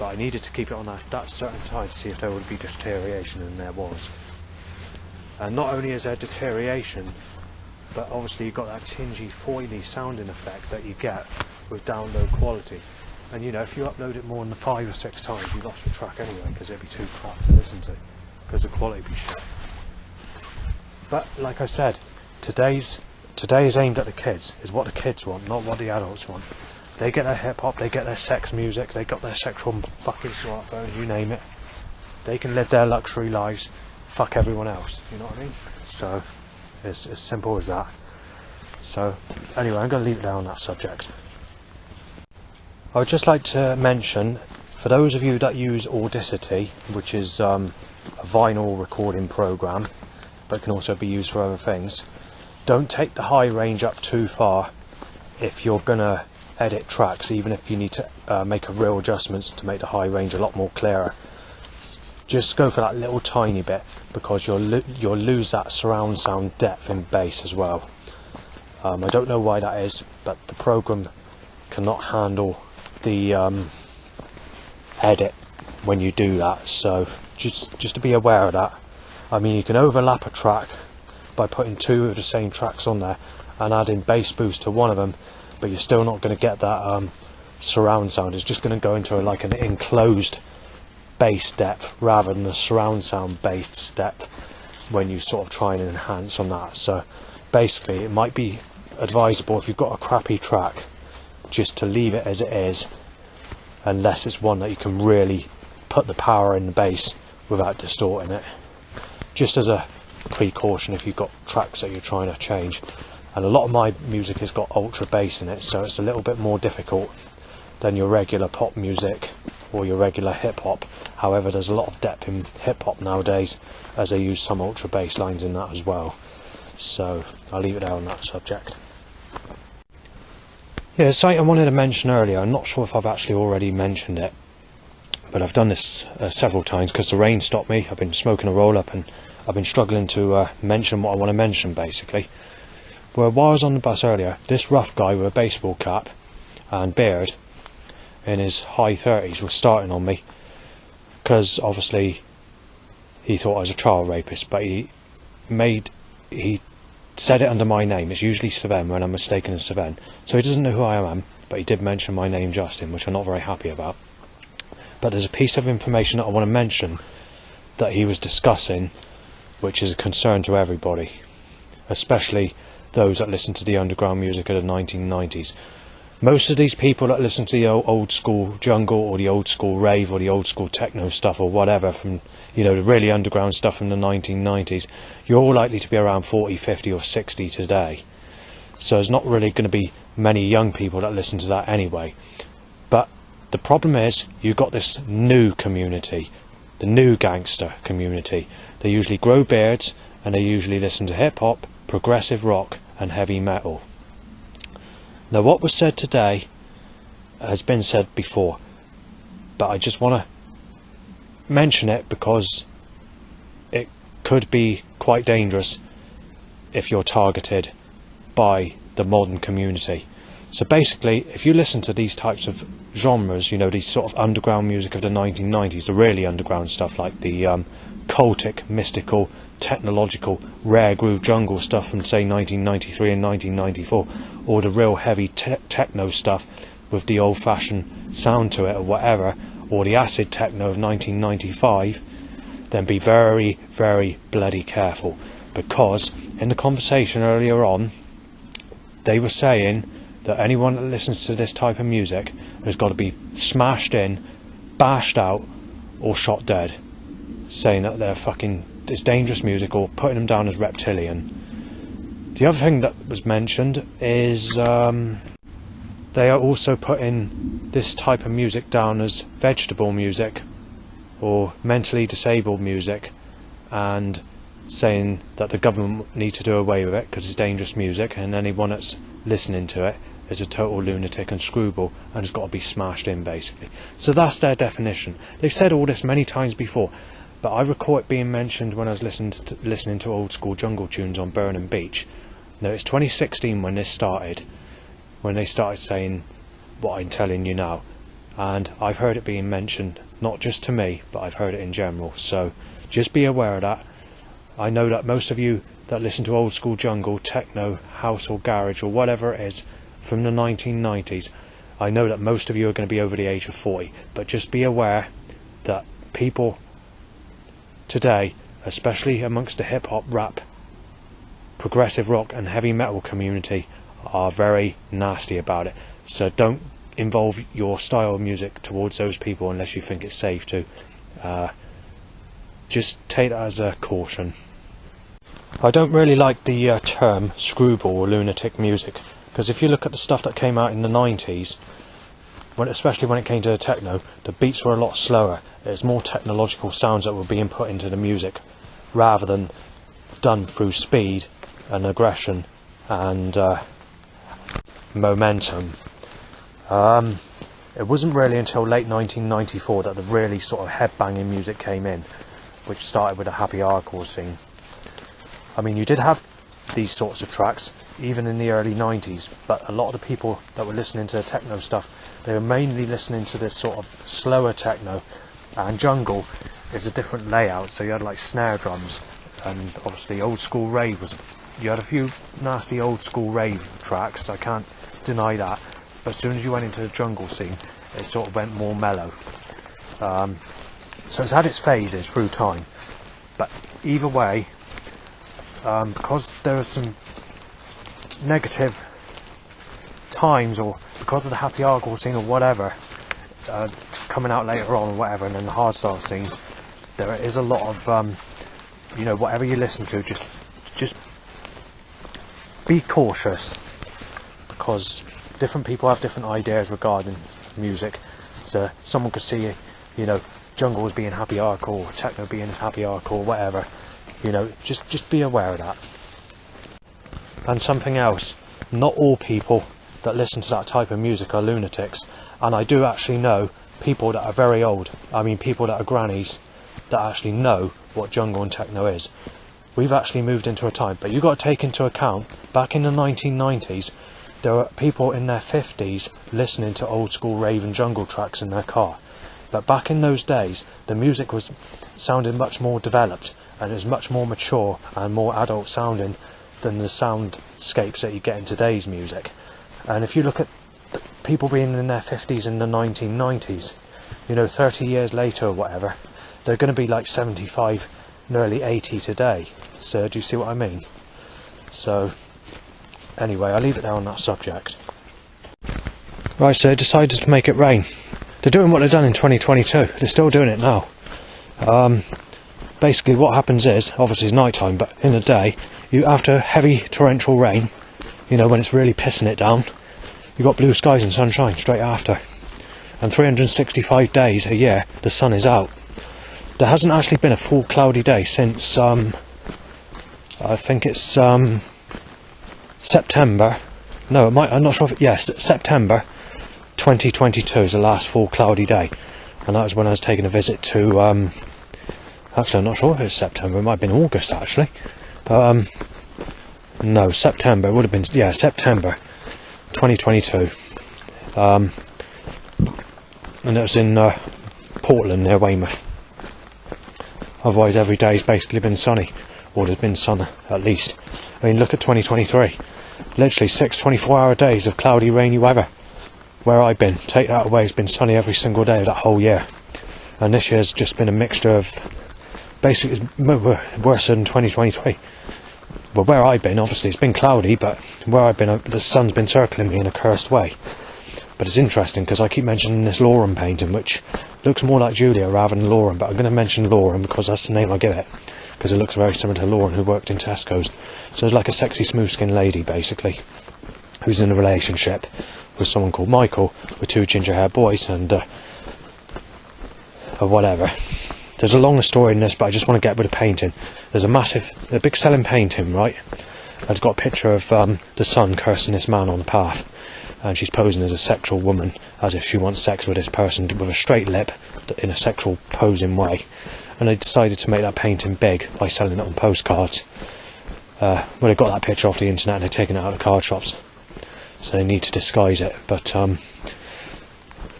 but I needed to keep it on that certain time to see if there would be deterioration, and there was. And not only is there deterioration, but obviously you've got that tingy, foily sounding effect that you get with download quality. And you know, if you upload it more than 5 or 6 times, you lost your track anyway, because it'd be too crap to listen to, because the quality would be shit. But like I said, today is aimed at the kids, is what the kids want, not what the adults want. They get their hip hop, they get their sex music, they got their sexual fucking smartphones, you name it. They can live their luxury lives, fuck everyone else, you know what I mean? So it's as simple as that. So anyway, I'm going to leave it there on that subject. I would just like to mention, for those of you that use Audacity, which is a vinyl recording program, but can also be used for other things, don't take the high range up too far if you're going to edit tracks, even if you need to make a real adjustments to make the high range a lot more clearer. Just go for that little tiny bit, because you'll lose that surround sound depth in bass as well. I don't know why that is, but the program cannot handle the edit when you do that, so just to be aware of that. I mean, you can overlap a track by putting 2 of the same tracks on there and adding bass boost to one of them, but you're still not going to get that surround sound. It's just going to go into like an enclosed bass depth rather than a surround sound bass depth when you sort of try and enhance on that. So basically it might be advisable, if you've got a crappy track, just to leave it as it is, unless it's one that you can really put the power in the bass without distorting it, just as a precaution if you've got tracks that you're trying to change. And a lot of my music has got ultra bass in it, so it's a little bit more difficult than your regular pop music or your regular hip hop. However, there's a lot of depth in hip hop nowadays, as they use some ultra bass lines in that as well. So I'll leave it there on that subject. Yeah, something I wanted to mention earlier, I'm not sure if I've actually already mentioned it, but I've done this several times because the rain stopped me. I've been smoking a roll up and I've been struggling to mention what I want to mention, basically. Well, while I was on the bus earlier, this rough guy with a baseball cap and beard in his high 30s was starting on me, because obviously he thought I was a child rapist, but he said it under my name. It's usually Sven when I'm mistaken as Sven, so he doesn't know who I am, but he did mention my name, Justin, which I'm not very happy about. But there's a piece of information that I want to mention that he was discussing, which is a concern to everybody, especially those that listen to the underground music of the 1990s. Most of these people that listen to the old school jungle or the old school rave or the old school techno stuff or whatever from, you know, the really underground stuff from the 1990s, you're all likely to be around 40, 50 or 60 today. So there's not really going to be many young people that listen to that anyway. But the problem is, you've got this new community, the new gangster community. They usually grow beards and they usually listen to hip hop, progressive rock and heavy metal. Now what was said today has been said before, but I just want to mention it because it could be quite dangerous if you're targeted by the modern community. So basically, if you listen to these types of genres, you know, these sort of underground music of the 1990s, the really underground stuff like the cultic, mystical, technological, rare groove jungle stuff from say 1993 and 1994, or the real heavy techno stuff with the old-fashioned sound to it or whatever, or the acid techno of 1995, then be very, very bloody careful, because in the conversation earlier on they were saying that anyone that listens to this type of music has got to be smashed in, bashed out or shot dead, saying that they're fucking, it's dangerous music, or putting them down as reptilian. The other thing that was mentioned is they are also putting this type of music down as vegetable music or mentally disabled music, and saying that the government need to do away with it because it's dangerous music, and anyone that's listening to it is a total lunatic and screwball and has got to be smashed in, basically. So that's their definition. They've said all this many times before, but I recall it being mentioned when I was listening to old school jungle tunes on Burnham Beach. Now it's 2016 when this started, when they started saying what I'm telling you now, and I've heard it being mentioned, not just to me, but I've heard it in general, so just be aware of that. I know that most of you that listen to old school jungle, techno, house or garage or whatever it is from the 1990s, I know that most of you are going to be over the age of 40, but just be aware that people today, especially amongst the hip hop, rap, progressive rock and heavy metal community, are very nasty about it. So don't involve your style of music towards those people unless you think it's safe to. Just take that as a caution. I don't really like the term screwball or lunatic music, because if you look at the stuff that came out in the 90s, especially when it came to techno, the beats were a lot slower. There's more technological sounds that were being put into the music rather than done through speed and aggression and momentum. It wasn't really until late 1994 that the really sort of headbanging music came in, which started with a happy hardcore scene. I mean, you did have these sorts of tracks even in the early 90s, but a lot of the people that were listening to techno stuff, they were mainly listening to this sort of slower techno, and jungle is a different layout, so you had like snare drums, and obviously old school rave was, you had a few nasty old school rave tracks, I can't deny that, but as soon as you went into the jungle scene it sort of went more mellow. So it's had its phases through time, but either way, because there are some negative times, or because of the happy hardcore scene or whatever coming out later on or whatever, and then the hardstyle scene, there is a lot of you know, whatever you listen to, just be cautious, because different people have different ideas regarding music. So someone could see, you know, jungle as being happy hardcore, techno being happy hardcore, whatever. You know, just be aware of that. And something else, not all people that listen to that type of music are lunatics, and I do actually know people that are very old, I mean people that are grannies, that actually know what jungle and techno is. We've actually moved into a time, but you've got to take into account, back in the 1990s, there were people in their 50s listening to old school rave and jungle tracks in their car. But back in those days, the music was sounding much more developed, and it was much more mature and more adult sounding than the soundscapes that you get in today's music. And if you look at people being in their 50s in the 1990s, you know, 30 years later or whatever, they're going to be like 75, nearly 80 today. So do you see what I mean? So anyway, I'll leave it there on that subject. Right, so they decided to make it rain. They're doing what they've done in 2022. They're still doing it now. Basically what happens is, obviously it's night time, but in the day, after heavy torrential rain, you know, when it's really pissing it down, you've got blue skies and sunshine straight after. And 365 days a year, the sun is out. There hasn't actually been a full cloudy day since, I think it's September. No, I'm not sure if yes, September 2022 is the last full cloudy day. And that was when I was taking a visit to, actually I'm not sure if it was September, it might have been August actually. No, September, it would have been, yeah, September 2022. And it was in Portland near Weymouth. Otherwise every day's basically been sunny, or there's been sun at least. I mean, look at 2023. Literally 6 24-hour days of cloudy, rainy weather. Where I've been, take that away, it's been sunny every single day of that whole year. And this year's just been a mixture of, basically it's worse than 2023. Well, where I've been, obviously it's been cloudy, but where I've been, the sun's been circling me in a cursed way. But it's interesting because I keep mentioning this Lauren painting, which looks more like Julia rather than Lauren, but I'm going to mention Lauren because that's the name I give it, because it looks very similar to Lauren, who worked in Tesco's. So it's like a sexy smooth-skinned lady, basically, who's in a relationship with someone called Michael, with 2 ginger-haired boys, and or whatever. There's a longer story in this, but I just want to get with the painting. There's a big selling painting, right? And it's got a picture of the sun cursing this man on the path. And she's posing as a sexual woman, as if she wants sex with this person with a straight lip, in a sexual posing way. And they decided to make that painting big by selling it on postcards. Well, they got that picture off the internet and they've taken it out of card shops, so they need to disguise it. But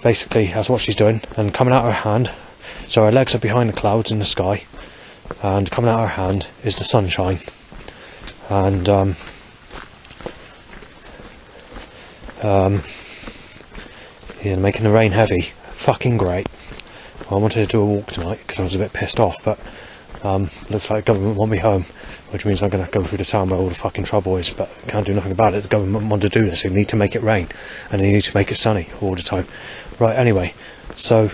basically that's what she's doing, and coming out of her hand, so her legs are behind the clouds in the sky, and coming out of her hand is the sunshine. And yeah, making the rain heavy. Fucking great. Well, I wanted to do a walk tonight because I was a bit pissed off, but looks like the government want me home, which means I'm going to go through the town where all the fucking trouble is, but can't do nothing about it. The government want to do this. They need to make it rain, and they need to make it sunny all the time. Right, anyway, so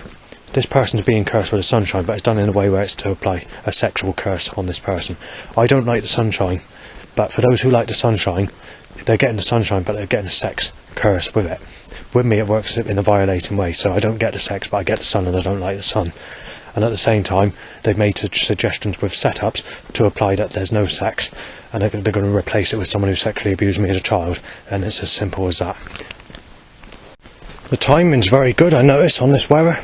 this person's being cursed with the sunshine, but it's done in a way where it's to apply a sexual curse on this person. I don't like the sunshine, but for those who like the sunshine, they're getting the sunshine, but they're getting a sex curse with it. With me it works in a violating way, so I don't get the sex, but I get the sun, and I don't like the sun. And at the same time, they've made suggestions with setups to apply that there's no sex, and they're going to replace it with someone who sexually abused me as a child, and it's as simple as that. The timing's very good, I notice, on this weather.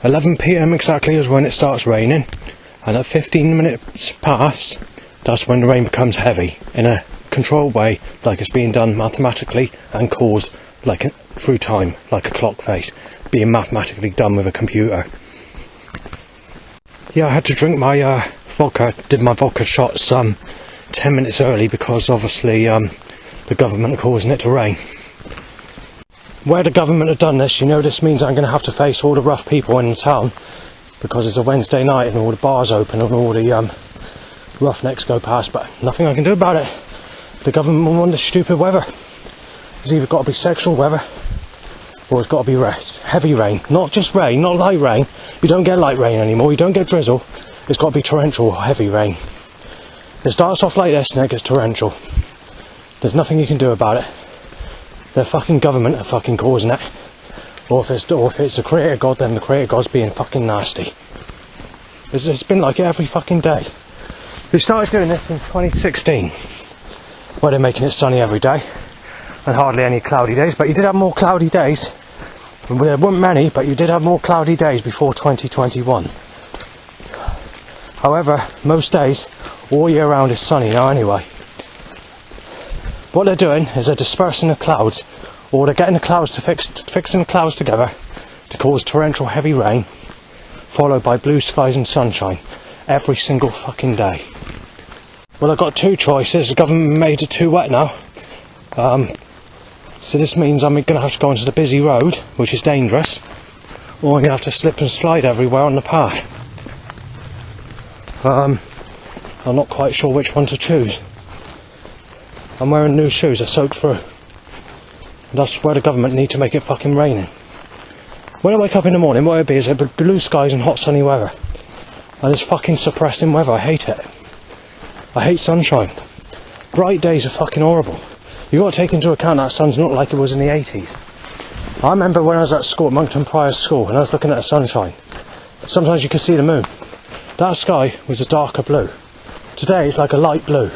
11 PM exactly is when it starts raining, and at 15 minutes past, that's when the rain becomes heavy, in a controlled way, like it's being done mathematically and caused like through time, like a clock face, being mathematically done with a computer. Yeah, I had to drink my vodka, did my vodka shots 10 minutes early because obviously the government are causing it to rain. Where the government have done this, you know, this means I'm going to have to face all the rough people in the town, because it's a Wednesday night and all the bars open and all the roughnecks go past, but nothing I can do about it. The government want this stupid weather. It's either got to be sexual weather, or it's got to be heavy rain. Not just rain, not light rain. You don't get light rain anymore, you don't get drizzle. It's got to be torrential, heavy rain. It starts off like this and it gets torrential. There's nothing you can do about it. The fucking government are fucking causing it. Or if it's the creator god, then the creator god's being fucking nasty. It's been like it every fucking day. We started doing this in 2016, where they're making it sunny every day, and hardly any cloudy days, but you did have more cloudy days. There weren't many, but you did have more cloudy days before 2021. However, most days, all year round, is sunny now anyway. What they're doing is they're dispersing the clouds, or they're getting the clouds to fixing the clouds together to cause torrential heavy rain, followed by blue skies and sunshine every single fucking day. Well, I've got two choices. The government made it too wet now. So this means I'm going to have to go onto the busy road, which is dangerous, or I'm going to have to slip and slide everywhere on the path. I'm not quite sure which one to choose. I'm wearing new shoes, they're soaked through. And that's where the government need to make it fucking raining. When I wake up in the morning, what it'd be is blue skies and hot sunny weather. And it's fucking suppressing weather, I hate it. I hate sunshine. Bright days are fucking horrible. You've got to take into account that sun's not like it was in the 80s. I remember when I was at school, at Moncton Prior School, and I was looking at the sunshine. Sometimes you could see the moon. That sky was a darker blue. Today it's like a light blue.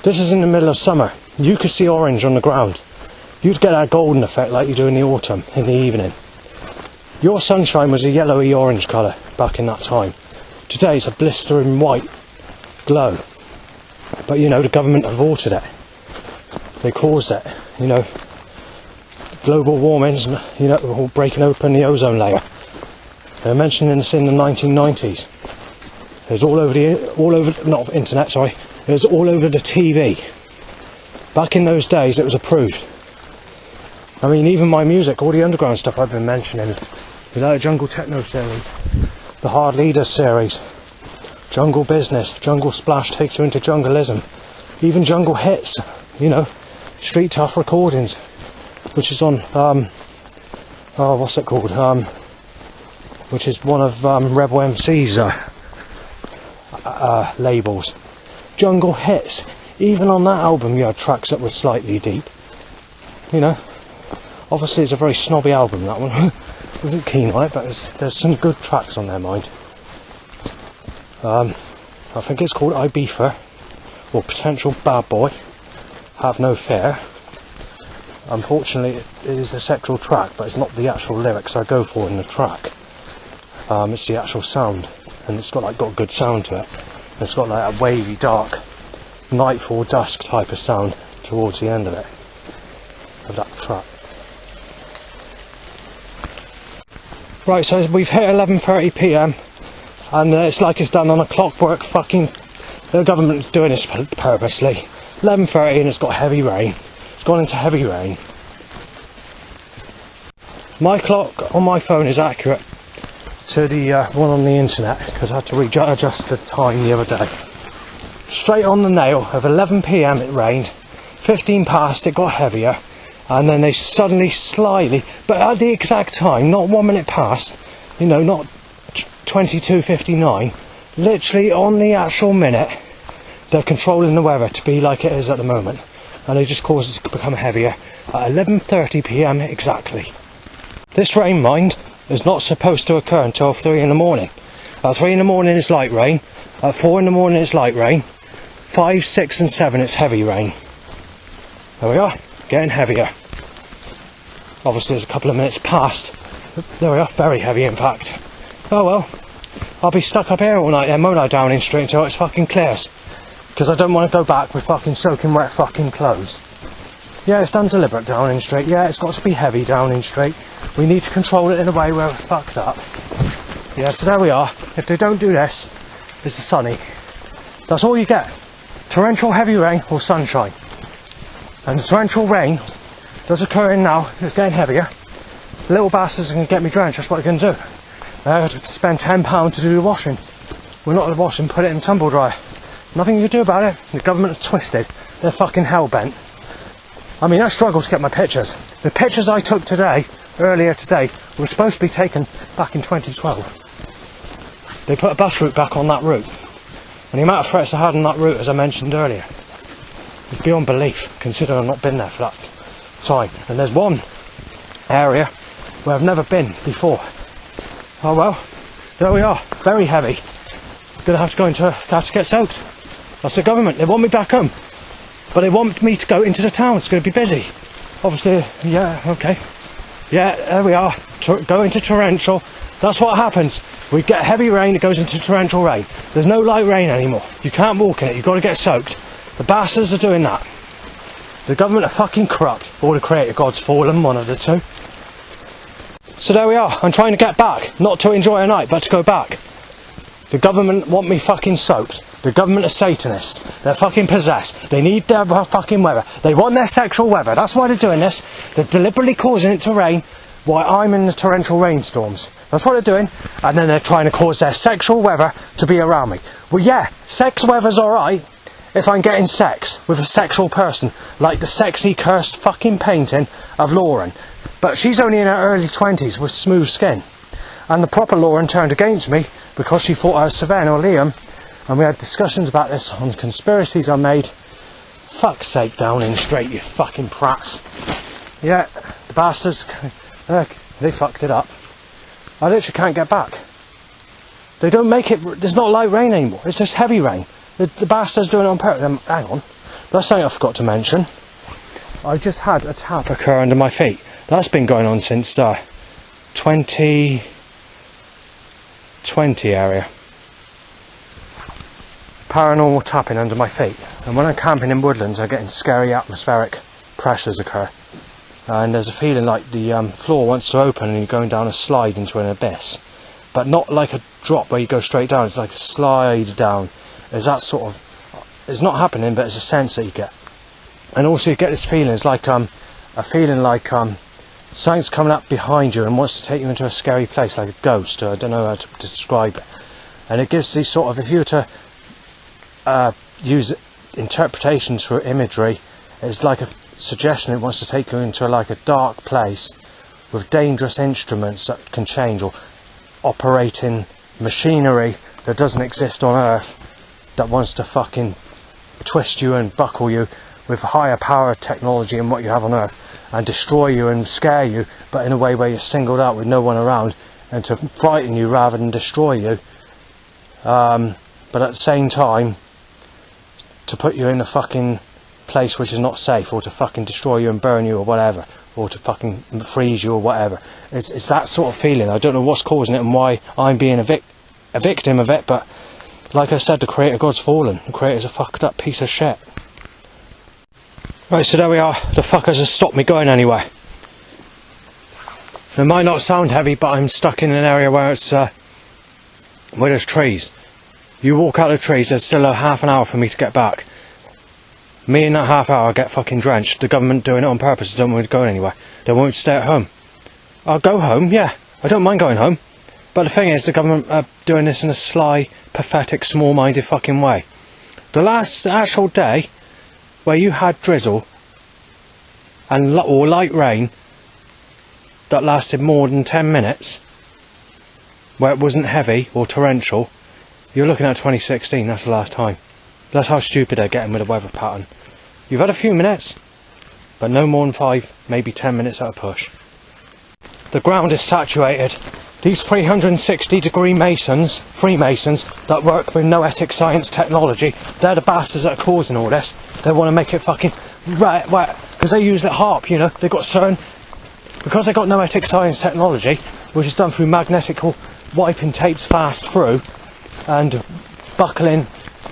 This is in the middle of summer. You could see orange on the ground. You'd get that golden effect like you do in the autumn, in the evening. Your sunshine was a yellowy orange colour back in that time. Today it's a blistering white glow. But you know, the government have altered it. They caused it, you know. Global warming's, you know, breaking open the ozone layer. They were mentioning this in the 1990s. It was all over, not internet, sorry. It was all over the TV. Back in those days, it was approved. I mean, even my music, all the underground stuff I've been mentioning, you know, the Jungle Techno series, the Hard Leaders series, Jungle Business, Jungle Splash takes you into jungleism, even Jungle Hits, you know, Street Tough Recordings, which is on, what's it called, which is one of Rebel MC's labels. Jungle Hits, even on that album you had tracks that were slightly deep, you know. Obviously it's a very snobby album, that one. Wasn't keen on it, but there's some good tracks on there, mind. I think it's called Ibiza, or Potential Bad Boy, Have No Fear. Unfortunately it is a sexual track, but it's not the actual lyrics I go for in the track. It's the actual sound, and it's got a good sound to it. And it's got like a wavy, dark, nightfall, dusk type of sound towards the end of it, of that track. Right, so we've hit 11:30 PM, and it's like it's done on a clockwork. Fucking the government's doing this purposely. 11:30 and it's got heavy rain. It's gone into heavy rain. My clock on my phone is accurate to the one on the internet because I had to readjust the time the other day. Straight on the nail of 11 PM it rained. 15 past it got heavier. And then they suddenly slightly, but at the exact time, not 1 minute past, you know, not 22:59, literally on the actual minute, they're controlling the weather to be like it is at the moment. And they just cause it to become heavier at 11:30 PM exactly. This rain, mind, is not supposed to occur until 3 in the morning. At 3 in the morning it's light rain, at 4 in the morning it's light rain, 5, 6 and 7 it's heavy rain. There we are. Getting heavier. Obviously there's a couple of minutes past. There we are, very heavy in fact. Oh well, I'll be stuck up here all night then, won't I, Downing Street, until it's fucking clears. Because I don't want to go back with fucking soaking wet fucking clothes. Yeah, it's done deliberate, Downing Street. Yeah, it's got to be heavy, Downing Street. We need to control it in a way where we're fucked up. Yeah, so there we are. If they don't do this, it's the sunny. That's all you get. Torrential heavy rain or sunshine. And the torrential rain does occur in now. It's getting heavier. The little bastards are going to get me drenched. That's what they're going to do. I have to spend £10 to do the washing. We're not the washing, put it in tumble dryer. Nothing you can do about it. The government are twisted. They're fucking hell-bent. I mean, I struggle to get my pictures. The pictures I took earlier today, were supposed to be taken back in 2012. They put a bus route back on that route. And the amount of threats I had on that route, as I mentioned earlier, it's beyond belief, considering I've not been there for that time. And there's one area where I've never been before. Oh well, there we are, very heavy. Gonna have to get soaked. That's the government, they want me back home. But they want me to go into the town, it's gonna be busy. Obviously, yeah, okay. Yeah, there we are, go into torrential. That's what happens. We get heavy rain, it goes into torrential rain. There's no light rain anymore. You can't walk in it, you've got to get soaked. The bastards are doing that. The government are fucking corrupt. Or the creator god's fallen, one of the two. So there we are. I'm trying to get back. Not to enjoy a night, but to go back. The government want me fucking soaked. The government are Satanists. They're fucking possessed. They need their fucking weather. They want their sexual weather. That's why they're doing this. They're deliberately causing it to rain while I'm in the torrential rainstorms. That's what they're doing. And then they're trying to cause their sexual weather to be around me. Well, yeah, sex weather's alright. if I'm getting sex with a sexual person, like the sexy cursed fucking painting of Lauren. But she's only in her early 20s with smooth skin. And the proper Lauren turned against me because she thought I was Savannah or Liam. And we had discussions about this on conspiracies I made. Fuck's sake, Downing Street, you fucking prats. Yeah, the bastards, they fucked it up. I literally can't get back. They don't make it, there's not light rain anymore, it's just heavy rain. The bastards doing it on purpose. Hang on, that's something I forgot to mention. I just had a tap occur under my feet. That's been going on since 2020 area. Paranormal tapping under my feet. And when I'm camping in woodlands, I'm getting scary atmospheric pressures occur. And there's a feeling like the floor wants to open and you're going down a slide into an abyss. But not like a drop where you go straight down, it's like a slide down. There's that sort of, it's not happening, but it's a sense that you get. And also you get this feeling, it's like a feeling like something's coming up behind you and wants to take you into a scary place, like a ghost, or I don't know how to describe it. And it gives these sort of, if you were to use interpretations for imagery, it's like a suggestion it wants to take you into like a dark place with dangerous instruments that can change, or operating machinery that doesn't exist on Earth that wants to fucking twist you and buckle you with higher power technology than what you have on Earth and destroy you and scare you, but in a way where you're singled out with no one around, and to frighten you rather than destroy you, but at the same time to put you in a fucking place which is not safe, or to fucking destroy you and burn you or whatever, or to fucking freeze you or whatever. It's that sort of feeling. I don't know what's causing it and why I'm being a victim of it, but like I said, the Creator God's fallen. The Creator's a fucked up piece of shit. Right, so there we are. The fuckers have stopped me going anywhere. It might not sound heavy, but I'm stuck in an area where it's where there's trees. You walk out of the trees, there's still a half an hour for me to get back. Me in that half hour I get fucking drenched. The government doing it on purpose. They don't want me to go anywhere. They want me to stay at home. I'll go home, yeah. I don't mind going home. But the thing is, the government are doing this in a sly, pathetic, small-minded fucking way. The last actual day where you had drizzle and or light rain that lasted more than 10 minutes, where it wasn't heavy or torrential, you're looking at 2016. That's the last time. That's how stupid they're getting with the weather pattern. You've had a few minutes, but no more than 5, maybe 10 minutes at a push. The ground is saturated. These 360-degree Freemasons that work with noetic science technology, they're the bastards that are causing all this. They want to make it fucking right, because they use that harp, you know. They've got certain, because they've got noetic science technology, which is done through magnetical wiping tapes fast through and buckling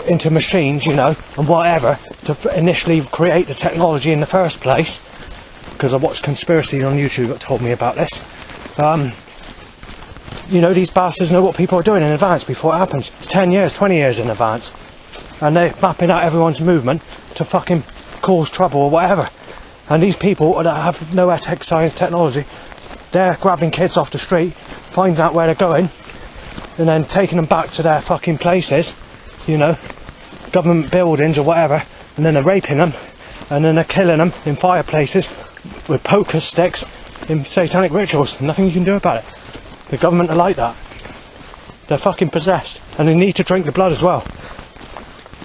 into machines, you know, and whatever, to initially create the technology in the first place, because I watched conspiracies on YouTube that told me about this. You know, these bastards know what people are doing in advance before it happens, 10 years, 20 years in advance, and they're mapping out everyone's movement to fucking cause trouble or whatever. And these people that have no ethic science technology, they're grabbing kids off the street, finding out where they're going, and then taking them back to their fucking places, you know, government buildings or whatever, and then they're raping them, and then they're killing them in fireplaces with poker sticks in satanic rituals. Nothing you can do about it. The government are like that. They're fucking possessed, and they need to drink the blood as well,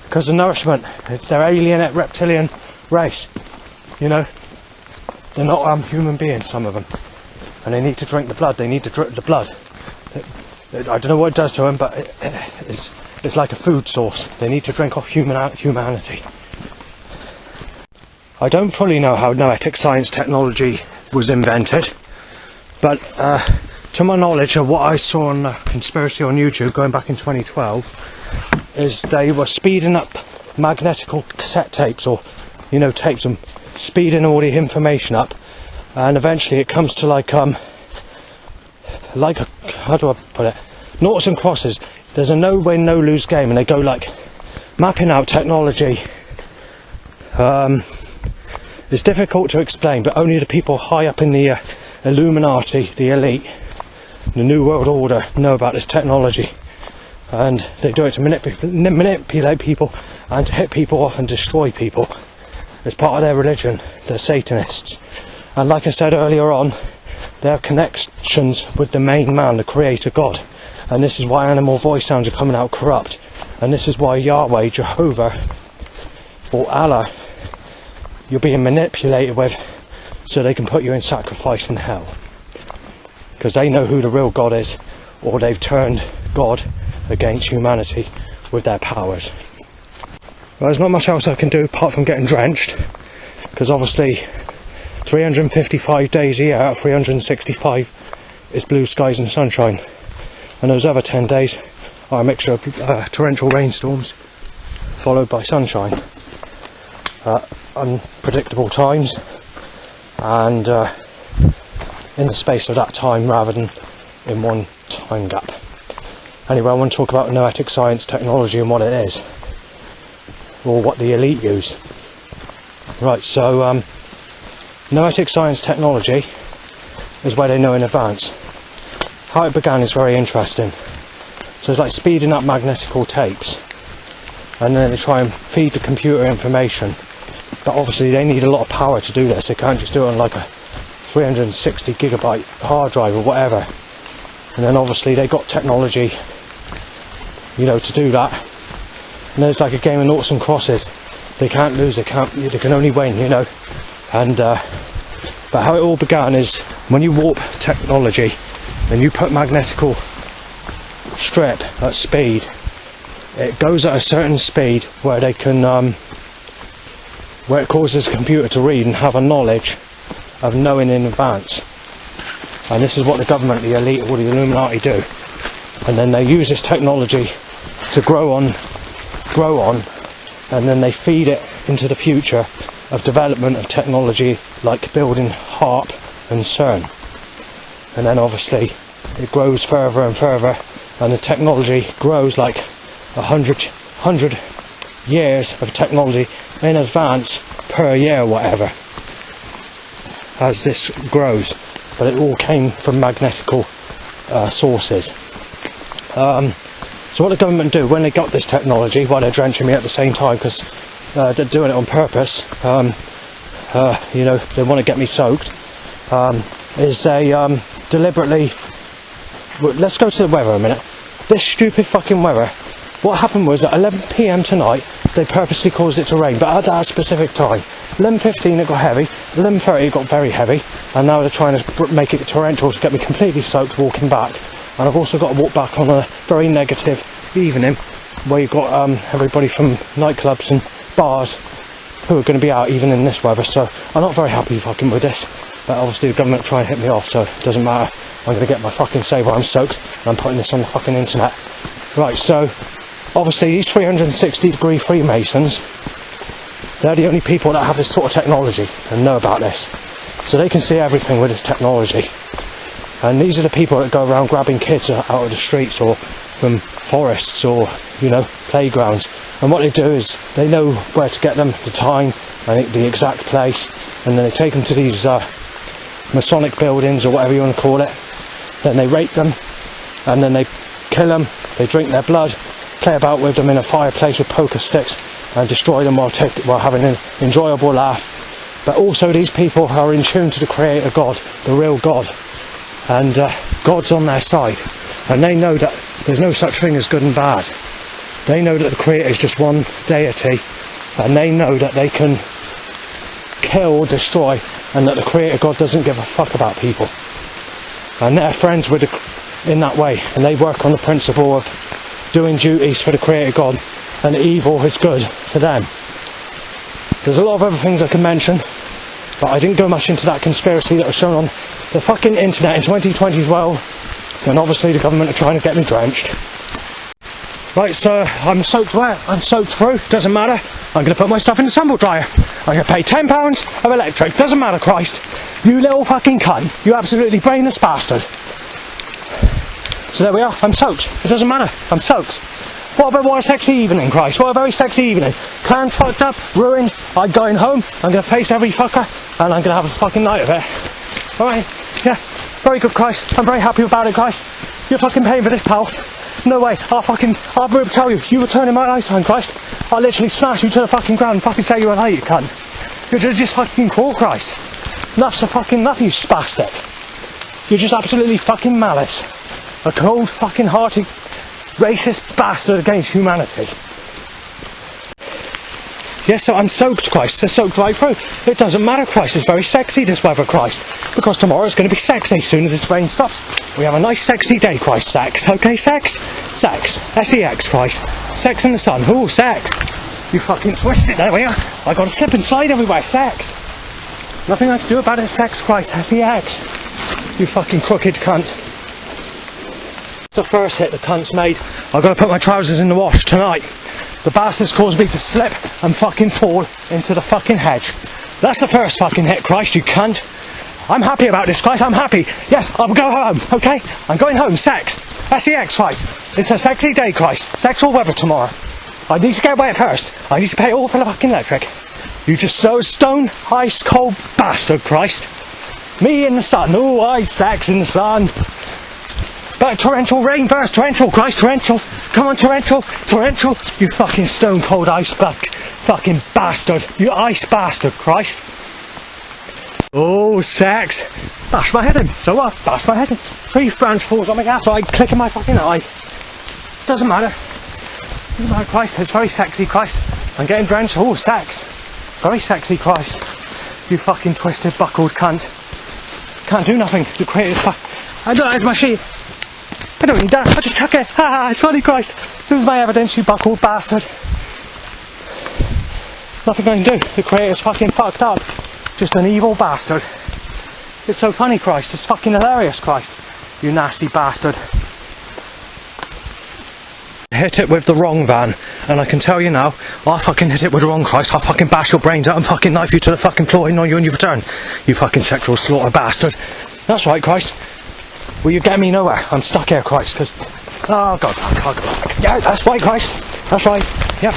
because the nourishment is their alien reptilian race, you know. They're not human beings, some of them, and they need to drink the blood. They need to drink the blood. I don't know what it does to them, but it's like a food source. They need to drink off humanity. I don't fully know how noetic science technology was invented, but to my knowledge of what I saw on Conspiracy on YouTube going back in 2012, is they were speeding up magnetical cassette tapes, or, you know, tapes, and speeding all the information up, and eventually it comes to like a, how do I put it, noughts and crosses. There's a no-win, no-lose game, and they go like mapping out technology. It's difficult to explain, but only the people high up in the Illuminati, the elite, the New World Order, know about this technology. And they do it to manipulate people and to hit people off and destroy people. It's part of their religion. They're Satanists. And like I said earlier on, they have connections with the main man, the creator God. And this is why animal voice sounds are coming out corrupt. And this is why Yahweh, Jehovah, or Allah, you're being manipulated with so they can put you in sacrifice in hell. Because they know who the real God is, or they've turned God against humanity with their powers. Well, there's not much else I can do apart from getting drenched, because obviously 355 days a year out of 365 is blue skies and sunshine, and those other 10 days are a mixture of torrential rainstorms followed by sunshine, unpredictable times, and in the space of that time rather than in one time gap. Anyway, I want to talk about noetic science technology and what it is, or what the elite use. Right, so noetic science technology is where they know in advance. How it began is very interesting. So it's like speeding up magnetical tapes, and then they try and feed the computer information, but obviously they need a lot of power to do this. They can't just do it on like a 360 gigabyte hard drive or whatever. And then obviously they got technology, you know, to do that. And there's like a game of noughts and crosses. They can't lose, they can only win, you know. And but how it all began is when you warp technology and you put magnetical strip at speed, it goes at a certain speed where they can where it causes the computer to read and have a knowledge of knowing in advance. And this is what the government, the elite, or the Illuminati do. And then they use this technology to grow on, and then they feed it into the future of development of technology like building HARP and CERN. And then obviously it grows further and further, and the technology grows like 100 years of technology in advance per year, whatever, as this grows. But it all came from magnetical sources. So what the government do when they got this technology, while they're drenching me at the same time, because they're doing it on purpose, you know, they want to get me soaked, is they deliberately... Let's go to the weather a minute. This stupid fucking weather. What happened was at 11 PM tonight, they purposely caused it to rain, but at that specific time. 11:15 it got heavy, 11:30 it got very heavy, and now they're trying to make it torrential to get me completely soaked walking back. And I've also got to walk back on a very negative evening, where you've got everybody from nightclubs and bars who are going to be out even in this weather, so I'm not very happy fucking with this. But obviously the government try and hit me off, so it doesn't matter. I'm going to get my fucking say where I'm soaked, and I'm putting this on the fucking internet. Right, so obviously these 360 degree Freemasons, they're the only people that have this sort of technology and know about this. So they can see everything with this technology. And these are the people that go around grabbing kids out of the streets or from forests or, you know, playgrounds. And what they do is they know where to get them, the time, and the exact place, and then they take them to these Masonic buildings or whatever you want to call it. Then they rape them, and then they kill them, they drink their blood, play about with them in a fireplace with poker sticks, and destroy them while having an enjoyable laugh. But also these people are in tune to the Creator God, the real God, and God's on their side, and they know that there's no such thing as good and bad. They know that the Creator is just one deity, and they know that they can kill or destroy, and that the Creator God doesn't give a fuck about people. And they're friends with in that way, and they work on the principle of doing duties for the Creator God, and evil is good for them. There's a lot of other things I can mention, but I didn't go much into that conspiracy that was shown on the fucking internet in 2012, and obviously the government are trying to get me drenched. Right, so I'm soaked wet, I'm soaked through, doesn't matter. I'm going to put my stuff in the tumble dryer. I'm going to pay £10 of electric, doesn't matter, Christ. You little fucking cunt, you absolutely brainless bastard. So there we are, I'm soaked, it doesn't matter, I'm soaked. What a sexy evening, Christ, what a very sexy evening. Plans fucked up, ruined, I'm going home, I'm going to face every fucker, and I'm going to have a fucking night of it. Alright, yeah, very good, Christ, I'm very happy about it, Christ. You're fucking paying for this, pal. No way. I'll tell you, you return in my lifetime, Christ. I'll literally smash you to the fucking ground and fucking say you're a lie, you cunt. You're just fucking cruel, Christ. Enough's enough, you spastic. You're just absolutely fucking malice. A cold fucking hearted racist bastard against humanity. Yes, so I'm soaked, Christ. It's soaked right through. It doesn't matter, Christ. It's very sexy, this weather, Christ. Because tomorrow's going to be sexy as soon as this rain stops. We have a nice sexy day, Christ. Sex. Okay, sex? Sex. S-E-X, Christ. Sex in the sun. Ooh, sex. You fucking twisted there, will you? I got to slip and slide everywhere. Sex. Nothing I can do about it. Sex, Christ. S-E-X. You fucking crooked cunt. It's the first hit the cunt's made. I've got to put my trousers in the wash tonight. The bastard's caused me to slip and fucking fall into the fucking hedge. That's the first fucking hit, Christ, you cunt. I'm happy about this, Christ, I'm happy. Yes, I'll go home, okay? I'm going home, sex. S-E-X, Christ. It's a sexy day, Christ. Sexual weather tomorrow. I need to get away first. I need to pay all for the fucking electric. You just so stone, ice cold bastard, Christ. Me in the sun. Ooh, I sex in the sun. But torrential rain first, torrential, Christ, torrential. Come on, torrential, torrential. You fucking stone cold ice fucking bastard. You ice bastard, Christ. Oh, sex. Bash my head in. So what? Bash my head in. Tree branch falls on my gas, so I click in my fucking eye. Doesn't matter. Doesn't matter, Christ. It's very sexy, Christ. I'm getting drenched. Oh, sex. Very sexy, Christ. You fucking twisted, buckled cunt. Can't do nothing. The creator's I don't know, it's my sheet. I don't need that, I'll just chuck it. Ha, it's funny, Christ. Who's my evidence, you buckled bastard? Nothing I can do. The creator's fucking fucked up. Just an evil bastard. It's so funny, Christ. It's fucking hilarious, Christ. You nasty bastard. Hit it with the wrong van, and I can tell you now, I'll fucking hit it with the wrong, Christ. I'll fucking bash your brains out and fucking knife you to the fucking floor and know you in your return. You fucking sexual slaughter bastard. That's right, Christ. Will you get me nowhere? I'm stuck here, Christ, because... Oh, God. Yeah, that's right, Christ. That's right. Yeah.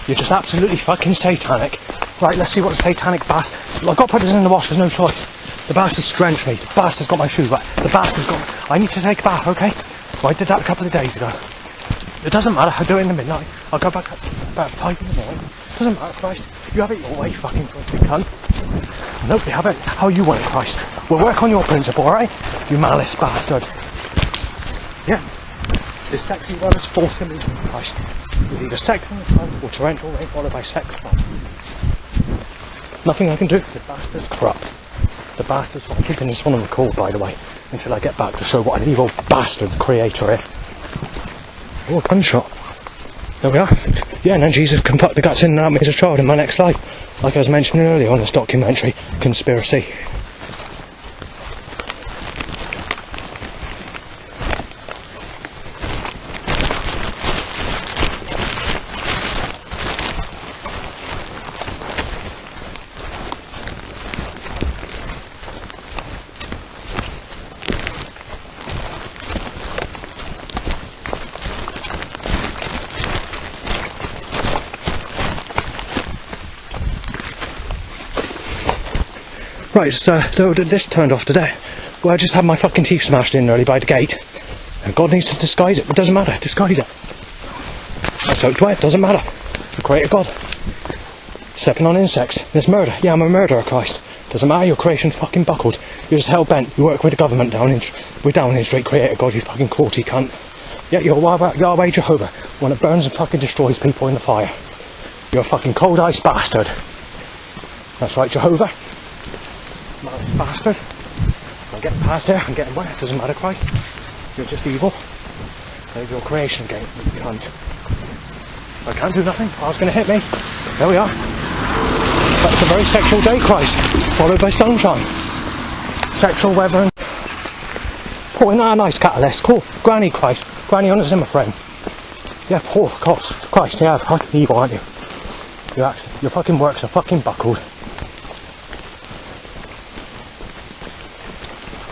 You're just absolutely fucking satanic. Right, let's see what the satanic bastard... I've got to put this in the wash, there's no choice. The bastard's drenched me. The bastard's got my shoes wet. The bastard's got... I need to take a bath, okay? Well, I did that a couple of days ago. It doesn't matter, I'll do it in the midnight. I'll go back at about 5 in the morning. It doesn't matter, Christ. You have it your way, fucking twisted cunt. Nope, you have it how you want it, Christ. We'll work on your principle, alright? You malice bastard. Yeah. This sexy one is forcing me, Christ. There's either sex in the sun or torrential rain followed by sex fun. Nothing I can do. The bastard's corrupt. The bastard's... I'm keeping this one on record, by the way, until I get back to show what an evil bastard the creator is. Oh, gunshot. There we are. Yeah, and then Jesus can fuck the guts in and out of me as a child in my next life. Like I was mentioning earlier on this documentary, Conspiracy. Right, so this turned off today. Well, I just had my fucking teeth smashed in early by the gate. And God needs to disguise it. It doesn't matter. Disguise it. I soaked wet. Doesn't matter. It's the creator God. Stepping on insects. There's murder. Yeah, I'm a murderer, Christ. Doesn't matter. Your creation's fucking buckled. You're just hell-bent. You work with the government with Downing Street, creator God, you fucking cruelty cunt. Yeah, you're Yahweh Jehovah. One that burns and fucking destroys people in the fire. You're a fucking cold ice bastard. That's right, Jehovah. Malice bastard. I'm getting past here, I'm getting wet, it doesn't matter, Christ. You're just evil. There's your creation game, you cunt. I can't do nothing, I was going to hit me. There we are. But it's a very sexual day, Christ. Followed by sunshine. Sexual weather and... Oh, isn't that a nice catalyst? Cool. Granny, Christ. Granny on a Zimmer frame. Yeah, poor Christ, yeah, fucking evil, aren't you? Your fucking works are fucking buckled.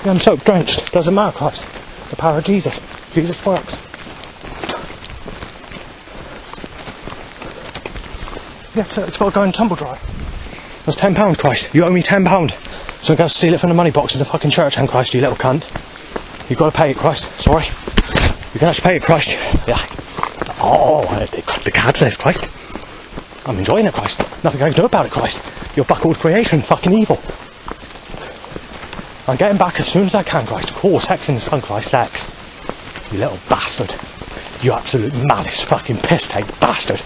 Yeah, I'm soaked, drenched. Doesn't matter, Christ. The power of Jesus. Jesus works. Yeah, it's got to go and tumble dry. That's £10, Christ. You owe me £10. So I'm going to steal it from the money box of the fucking church hand, Christ, you little cunt. You've got to pay it, Christ. Sorry. You can actually pay it, Christ. Yeah. Oh, the catalyst, Christ. I'm enjoying it, Christ. Nothing I can do about it, Christ. Your buckled creation, fucking evil. I'm getting back as soon as I can, Christ. Cool, sex in the sun, Christ, sex. You little bastard. You absolute malice fucking piss take bastard.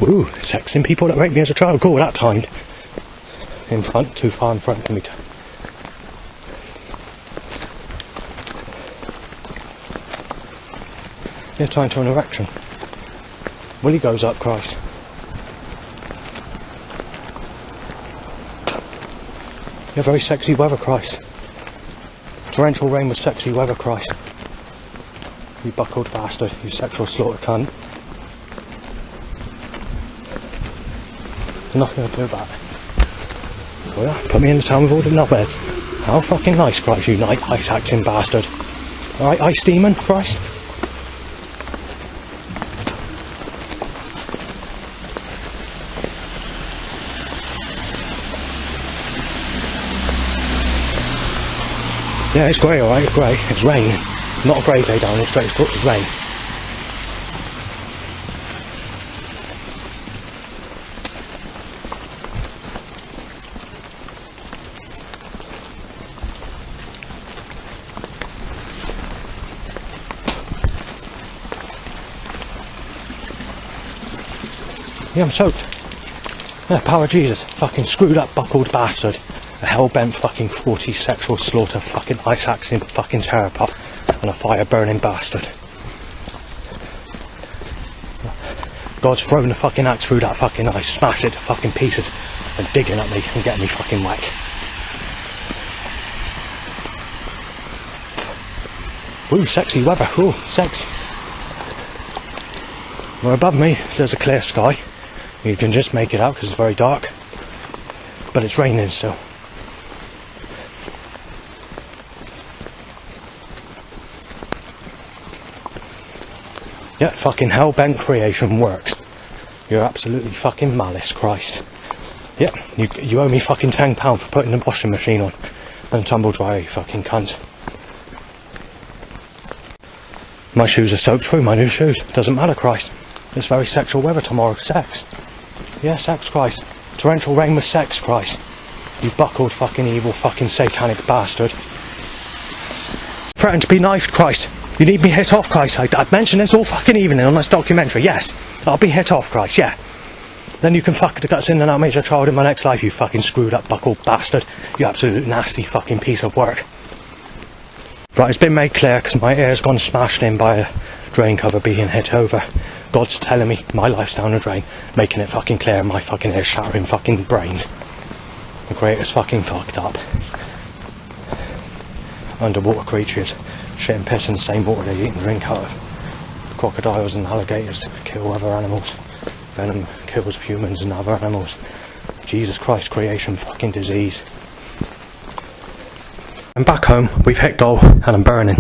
Woo, sexing people that raped me as a child. Cool, that timed. In front, too far in front for me to... Yeah, trying to an erection. Willie goes up, Christ. Yeah, very sexy weather, Christ. Torrential rain with sexy weather, Christ. You buckled bastard, you sexual slaughter cunt. There's nothing I can do about it. Oh yeah, put me in the town with all the knobheads. How fucking nice, Christ, you ice acting bastard. Alright, ice demon, Christ. Yeah, it's grey, alright, it's grey. It's rain. Not a grey day down here, straight, it's rain. Yeah, I'm soaked. Yeah, power of Jesus. Fucking screwed up, buckled bastard. A hell-bent fucking cruelty, sexual slaughter, fucking ice-axing fucking terror pot, and a fire-burning bastard. God's thrown the fucking axe through that fucking ice, smashed it to fucking pieces, and digging at me and getting me fucking wet. Ooh, sexy weather. Ooh, sex. Well, above me, there's a clear sky. You can just make it out because it's very dark. But it's raining still. Yeah, fucking hell-bent creation works. You're absolutely fucking malice, Christ. Yeah, you owe me fucking £10 for putting the washing machine on and tumble dry, you fucking cunt. My shoes are soaked through, my new shoes. Doesn't matter, Christ. It's very sexual weather tomorrow. Sex. Yeah, sex, Christ. Torrential rain with sex, Christ. You buckled fucking evil fucking satanic bastard. Threatened to be knifed, Christ. You need me hit off, Christ. I'd mention this all fucking evening on this documentary, yes. I'll be hit off, Christ, yeah. Then you can fuck the guts in and I'll make your child in my next life, you fucking screwed up buckled bastard. You absolute nasty fucking piece of work. Right, it's been made clear because my ear's gone smashed in by a drain cover being hit over. God's telling me my life's down the drain, making it fucking clear my fucking ear's shattering fucking brains. The creator's fucking fucked up. Underwater creatures shit and piss in the same water they eat and drink out of. Crocodiles and alligators kill other animals. Venom kills humans and other animals. Jesus Christ, creation fucking disease. I'm back home, we've hit goal, and I'm burning.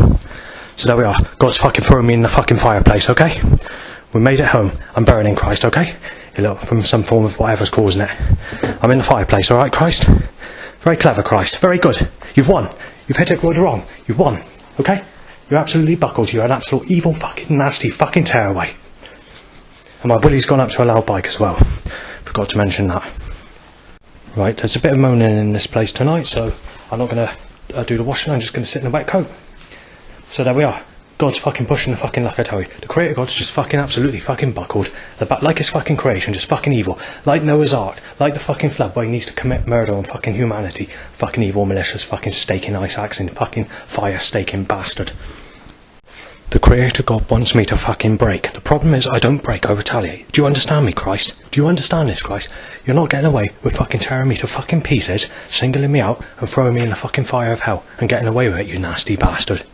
So there we are. God's fucking throwing me in the fucking fireplace, okay? We made it home. I'm burning, Christ, okay? From some form of whatever's causing it. I'm in the fireplace, alright, Christ? Very clever, Christ. Very good. You've won. You've hit it good wrong. You've won. Okay? You're absolutely buckled. You're an absolute evil fucking nasty fucking tearaway. And my Willie's gone up to a loud bike as well. Forgot to mention that. Right, there's a bit of moaning in this place tonight, so I'm not going to do the washing. I'm just going to sit in a wet coat. So there we are. God's fucking pushing the fucking luck, I tell you. The creator God's just fucking absolutely fucking buckled. Like his fucking creation, just fucking evil. Like Noah's Ark. Like the fucking flood where he needs to commit murder on fucking humanity. Fucking evil, malicious, fucking staking ice axe and fucking fire staking bastard. The creator God wants me to fucking break. The problem is I don't break, I retaliate. Do you understand me, Christ? Do you understand this, Christ? You're not getting away with fucking tearing me to fucking pieces, singling me out and throwing me in the fucking fire of hell and getting away with it, you nasty bastard.